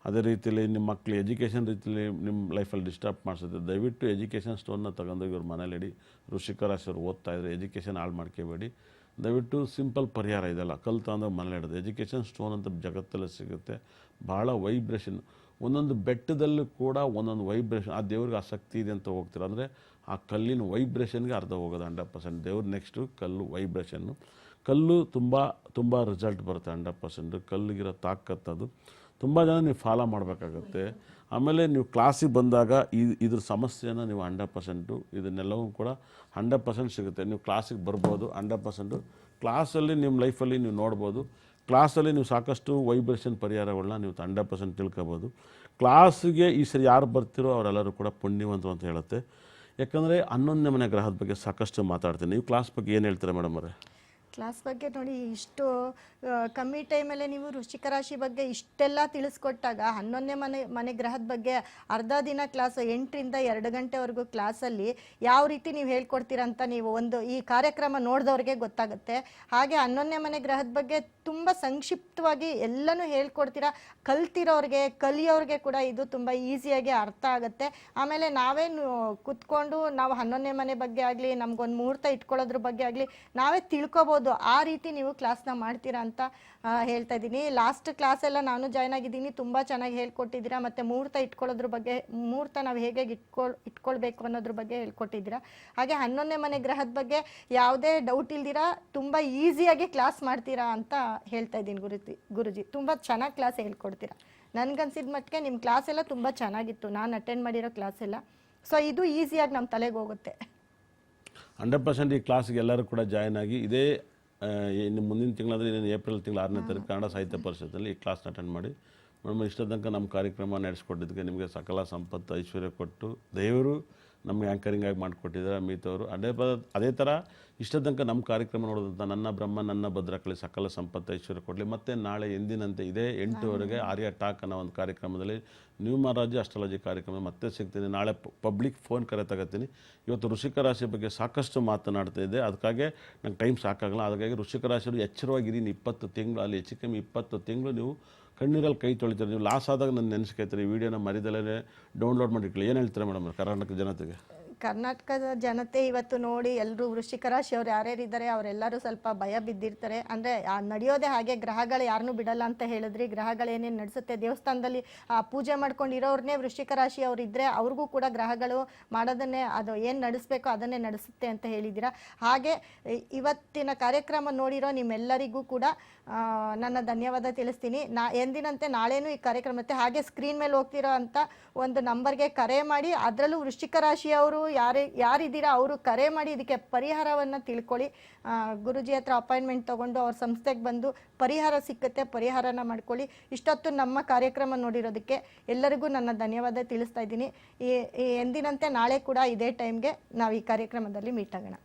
ಅದೇ ರೀತಿಯಲ್ಲಿ ನಿಮ್ಮ ಮಕ್ಕಳು ಎಜುಕೇಷನ್ ರೀತಿಯಲ್ಲಿ ನಿಮ್ಮ ಲೈಫಲ್ಲಿ ಡಿಸ್ಟರ್ಬ್ ಮಾಡಿಸುತ್ತೆ. ದಯವಿಟ್ಟು ಎಜುಕೇಷನ್ ಸ್ಟೋನ್ನ ತಗೊಂಡೋಗಿ ಇವ್ರ ಮನೇಲಿ ಇಡಿ. ವೃಶ್ಚಿಕ ರಾಶಿಯವ್ರು ಓದ್ತಾ ಇದ್ರೆ ಎಜುಕೇಷನ್ ಹಾಳು ಮಾಡ್ಕೋಬೇಡಿ. ದಯವಿಟ್ಟು ಸಿಂಪಲ್ ಪರಿಹಾರ ಇದೆಲ್ಲ, ಕಲ್ತು ಅಂದ್ರೆ ಮನೇಲಿ ಹಿಡಿದು ಎಜುಕೇಷನ್ ಸ್ಟೋನ್ ಅಂತ ಜಗತ್ತಲ್ಲೇ ಸಿಗುತ್ತೆ. ಭಾಳ ವೈಬ್ರೇಷನ್ ಒಂದೊಂದು ಬೆಟ್ಟದಲ್ಲೂ ಕೂಡ ಒಂದೊಂದು ವೈಬ್ರೇಷನ್, ಆ ದೇವ್ರಿಗೆ ಆಸಕ್ತಿ ಇದೆ ಅಂತ ಹೋಗ್ತೀರ ಅಂದರೆ ಆ ಕಲ್ಲಿನ ವೈಬ್ರೇಷನ್ಗೆ ಅರ್ಧ ಹೋಗೋದು 100%. ದೇವ್ರ ನೆಕ್ಸ್ಟು ಕಲ್ಲು ವೈಬ್ರೇಷನ್ನು. ಕಲ್ಲು ತುಂಬ ರಿಸಲ್ಟ್ ಬರುತ್ತೆ 100%. ಕಲ್ಲಿಗಿರೋ ತಾಕತ್ತದು ತುಂಬ ಜನ ನೀವು ಫಾಲೋ ಮಾಡಬೇಕಾಗತ್ತೆ. ಆಮೇಲೆ ನೀವು ಕ್ಲಾಸಿಗೆ ಬಂದಾಗ ಇದ್ರ ಸಮಸ್ಯೆನ ನೀವು 100% ಇದನ್ನೆಲ್ಲವೂ ಕೂಡ 100% ಸಿಗುತ್ತೆ. ನೀವು ಕ್ಲಾಸಿಗೆ ಬರ್ಬೋದು 100%. ಕ್ಲಾಸಲ್ಲಿ ನಿಮ್ಮ ಲೈಫಲ್ಲಿ ನೀವು ನೋಡ್ಬೋದು. ಕ್ಲಾಸಲ್ಲಿ ನೀವು ಸಾಕಷ್ಟು ವೈಬ್ರೇಷನ್ ಪರಿಹಾರಗಳನ್ನ ನೀವು 100% ತಿಳ್ಕೊಬೋದು. ಕ್ಲಾಸಿಗೆ ಈ ಸರಿ ಯಾರು ಬರ್ತಿರೋ ಅವರೆಲ್ಲರೂ ಕೂಡ ಪುಣ್ಯವಂತರು ಅಂತ ಹೇಳುತ್ತೆ. ಯಾಕಂದರೆ 11ನೇ ಮನೆ ಗ್ರಹದ ಬಗ್ಗೆ ಸಾಕಷ್ಟು ಮಾತಾಡ್ತೀನಿ. ನೀವು ಕ್ಲಾಸ್ ಬಗ್ಗೆ ಏನು ಹೇಳ್ತೀರಾ ಮೇಡಮ್ ಅವರೇ? ಕ್ಲಾಸ್ ಬಗ್ಗೆ ನೋಡಿ, ಇಷ್ಟು ಕಮ್ಮಿ ಟೈಮಲ್ಲೇ ನೀವು ವೃಶ್ಚಿಕ ರಾಶಿ ಬಗ್ಗೆ ಇಷ್ಟೆಲ್ಲ ತಿಳಿಸ್ಕೊಟ್ಟಾಗ 11ನೇ ಮನೆ ಗ್ರಹದ ಬಗ್ಗೆ ಅರ್ಧ ದಿನ ಕ್ಲಾಸ್ 8ರಿಂದ 2 ಗಂಟೆವರೆಗೂ ಕ್ಲಾಸಲ್ಲಿ ಯಾವ ರೀತಿ ನೀವು ಹೇಳ್ಕೊಡ್ತೀರಾ ಅಂತ ನೀವು ಒಂದು ಈ ಕಾರ್ಯಕ್ರಮ ನೋಡಿದವ್ರಿಗೆ ಗೊತ್ತಾಗುತ್ತೆ. ಹಾಗೆ 11ನೇ ಮನೆ ಗ್ರಹದ ಬಗ್ಗೆ ತುಂಬ ಸಂಕ್ಷಿಪ್ತವಾಗಿ ಎಲ್ಲನೂ ಹೇಳ್ಕೊಡ್ತೀರಾ. ಕಲಿಯೋರಿಗೆ ಕೂಡ ಇದು ತುಂಬ ಈಸಿಯಾಗಿ ಅರ್ಥ ಆಗುತ್ತೆ. ಆಮೇಲೆ ನಾವೇನು ಕುತ್ಕೊಂಡು ನಾವು 11ನೇ ಮನೆ ಬಗ್ಗೆ ಆಗಲಿ, ನಮಗೊಂದು ಮುಹೂರ್ತ ಇಟ್ಕೊಳ್ಳೋದ್ರ ಬಗ್ಗೆ ಆಗಲಿ ನಾವೇ ತಿಳ್ಕೊಬೋದು. ಆ ರೀತಿ ನೀವು ಕ್ಲಾಸ್ನ ಮಾಡ್ತೀರಾ ಅಂತ ಹೇಳ್ತಾ ಇದ್ದೀನಿ. ಲಾಸ್ಟ್ ಕ್ಲಾಸ್ ಎಲ್ಲ ನಾನು ಜಾಯ್ನ್ ಆಗಿದ್ದೀನಿ, ತುಂಬ ಚೆನ್ನಾಗಿ ಹೇಳ್ಕೊಟ್ಟಿದ್ದೀರಾ. ಮತ್ತು ಮುಹೂರ್ತ ಇಟ್ಕೊಳ್ಳೋದ್ರ ಬಗ್ಗೆ, ಮುಹೂರ್ತ ನಾವು ಹೇಗೆ ಇಟ್ಕೊಳ್ಬೇಕು ಅನ್ನೋದ್ರ ಬಗ್ಗೆ ಹೇಳ್ಕೊಟ್ಟಿದ್ದೀರಾ. ಹಾಗೆ 11ನೇ ಮನೆ ಗ್ರಹದ ಬಗ್ಗೆ ಯಾವುದೇ ಡೌಟ್ ಇಲ್ದಿರಾ ತುಂಬ ಈಸಿಯಾಗಿ ಕ್ಲಾಸ್ ಮಾಡ್ತೀರಾ ಅಂತ ಹೇಳ್ತಾ ಇದ್ದೀನಿ ಗುರುಜಿ. ತುಂಬ ಚೆನ್ನಾಗಿ ಕ್ಲಾಸ್ ಹೇಳ್ಕೊಡ್ತೀರಾ. ನನಗನ್ಸಿದ ಮಟ್ಟಿಗೆ ನಿಮ್ಮ ಕ್ಲಾಸ್ ಎಲ್ಲ ತುಂಬ ಚೆನ್ನಾಗಿತ್ತು, ನಾನು ಅಟೆಂಡ್ ಮಾಡಿರೋ ಕ್ಲಾಸ್ ಎಲ್ಲ. ಸೊ ಇದು ಈಸಿಯಾಗಿ ನಮ್ಮ ತಲೆಗೆ ಹೋಗುತ್ತೆ. 100% ಈ ಕ್ಲಾಸ್ಗೆ ಎಲ್ಲರೂ ಕೂಡ ಜಾಯ್ನ್ ಆಗಿ ಇದೇ ಇನ್ನು ಮುಂದಿನ ತಿಂಗಳಾದರೆ ಏಪ್ರಿಲ್ ತಿಂಗಳ 6ನೇ ತಾರೀಕು ಕನ್ನಡ ಸಾಹಿತ್ಯ ಪರಿಷತ್ತಲ್ಲಿ ಈ ಕ್ಲಾಸ್ನ ಅಟೆಂಡ್ ಮಾಡಿ. ಮೇಡಮ್ ಇಷ್ಟ ತನಕ ನಮ್ಮ ಕಾರ್ಯಕ್ರಮ ನಡೆಸ್ಕೊಟ್ಟಿದ್ದಕ್ಕೆ ನಿಮಗೆ ಸಕಲ ಸಂಪತ್ತು ಐಶ್ವರ್ಯ ಕೊಟ್ಟು ದೇವರು ನಮಗೆ ಆ್ಯಂಕರಿಂಗ್ ಆಗಿ ಮಾಡಿಕೊಟ್ಟಿದ್ದಾರೆ ಅಮಿತ್ ಅವರು. ಅದೇ ಥರ ಇಷ್ಟ ತನಕ ನಮ್ಮ ಕಾರ್ಯಕ್ರಮ ನೋಡೋದಂಥ ನನ್ನ ಬ್ರಹ್ಮ ನನ್ನ ಭದ್ರಕಳಿ ಸಕಲ ಸಂಪತ್ತು ಐಶ್ವರ್ಯ ಕೊಡಲಿ. ಮತ್ತು ನಾಳೆ ಎಂದಿನಂತೆ ಇದೇ 8 ಆರ್ಯ ಟಾಕ್ ಅನ್ನೋ ಒಂದು ಕಾರ್ಯಕ್ರಮದಲ್ಲಿ ನ್ಯೂಮರಾಲಜಿ ಅಸ್ಟ್ರಾಲಜಿ ಕಾರ್ಯಕ್ರಮ ಮತ್ತೆ ಸಿಗ್ತೀನಿ. ನಾಳೆ ಪಬ್ಲಿಕ್ ಫೋನ್ ಕರೆ ತಗೋತೀನಿ. ಇವತ್ತು ವೃಶ್ಚಿಕ ರಾಶಿ ಬಗ್ಗೆ ಸಾಕಷ್ಟು ಮಾತನಾಡ್ತಾ ಇದೆ, ಅದಕ್ಕಾಗಿ ನಂಗೆ ಟೈಮ್ ಸಾಕಾಗಲ್ಲ. ಹಾಗಾಗಿ ವೃಶ್ಚಿಕ ರಾಶಿಯವರು ಎಚ್ಚರವಾಗಿರಿ. 20 ತಿಂಗಳು ಅಲ್ಲಿ ಹೆಚ್ಚು ಕಮ್ಮಿ 20 ತಿಂಗಳು ನೀವು ಕಣ್ಣೀರಲ್ಲಿ ಕೈ ತೊಳಿತಾರೆ. ನೀವು ಲಾಸ್ ಆದಾಗ ನನ್ನ ನೆನೆಸ್ಕೊಳ್ತೀರಿ. ಈ ವಿಡಿಯೋನ ಮರಿದಲ್ಲೇ ಡೌನ್ಲೋಡ್ ಮಾಡಿಟ್ಕೊಳ್ಳಿ. ಏನು ಹೇಳ್ತಾರೆ ಮೇಡಮ್ ಕರ್ನಾಟಕ ಜನತೆಗೆ? ಕರ್ನಾಟಕದ ಜನತೆ ಇವತ್ತು ನೋಡಿ ಎಲ್ಲರೂ ವೃಶ್ಚಿಕ ರಾಶಿಯವ್ರು ಯಾರ್ಯಾರಿದ್ದಾರೆ ಅವರೆಲ್ಲರೂ ಸ್ವಲ್ಪ ಭಯ ಬಿದ್ದಿರ್ತಾರೆ. ಅಂದರೆ ನಡೆಯೋದೇ ಹಾಗೆ, ಗ್ರಹಗಳು ಯಾರನ್ನೂ ಬಿಡಲ್ಲ ಅಂತ ಹೇಳಿದ್ರಿ. ಗ್ರಹಗಳೇನೇನು ನಡೆಸುತ್ತೆ, ದೇವಸ್ಥಾನದಲ್ಲಿ ಪೂಜೆ ಮಾಡ್ಕೊಂಡಿರೋರ್ನೇ ವೃಶ್ಚಿಕ ರಾಶಿಯವ್ರು ಇದ್ದರೆ ಅವ್ರಿಗೂ ಕೂಡ ಗ್ರಹಗಳು ಮಾಡೋದನ್ನೇ, ಅದು ಏನು ನಡೆಸಬೇಕೋ ಅದನ್ನೇ ನಡೆಸುತ್ತೆ ಅಂತ ಹೇಳಿದ್ದೀರಾ. ಹಾಗೆ ಇವತ್ತಿನ ಕಾರ್ಯಕ್ರಮ ನೋಡಿರೋ ನಿಮ್ಮೆಲ್ಲರಿಗೂ ಕೂಡ ನನ್ನ ಧನ್ಯವಾದ ತಿಳಿಸ್ತೀನಿ. ಎಂದಿನಂತೆ ನಾಳೆನೂ ಈ ಕಾರ್ಯಕ್ರಮ ಮತ್ತೆ ಹಾಗೆ ಸ್ಕ್ರೀನ್ ಮೇಲೆ ಹೋಗ್ತಿರೋ ಅಂಥ ಒಂದು ನಂಬರ್ಗೆ ಕರೆ ಮಾಡಿ, ಅದರಲ್ಲೂ ವೃಶ್ಚಿಕ ರಾಶಿಯವರು ಯಾರಿದ್ದೀರಾ ಅವರು ಕರೆ ಮಾಡಿ ಇದಕ್ಕೆ ಪರಿಹಾರವನ್ನು ತಿಳ್ಕೊಳ್ಳಿ. ಗುರುಜಿ ಹತ್ರ ಅಪಾಯಿಂಟ್ಮೆಂಟ್ ತೊಗೊಂಡು ಅವ್ರ ಸಂಸ್ಥೆಗೆ ಬಂದು ಪರಿಹಾರ ಸಿಕ್ಕುತ್ತೆ, ಪರಿಹಾರನ ಮಾಡ್ಕೊಳ್ಳಿ. ಇಷ್ಟೊತ್ತು ನಮ್ಮ ಕಾರ್ಯಕ್ರಮ ನೋಡಿರೋದಕ್ಕೆ ಎಲ್ಲರಿಗೂ ನನ್ನ ಧನ್ಯವಾದ ತಿಳಿಸ್ತಾ ಇದ್ದೀನಿ. ಎಂದಿನಂತೆ ನಾಳೆ ಕೂಡ ಇದೇ ಟೈಮ್ಗೆ ನಾವು ಈ ಕಾರ್ಯಕ್ರಮದಲ್ಲಿ ಮೀಟ್ ಆಗೋಣ.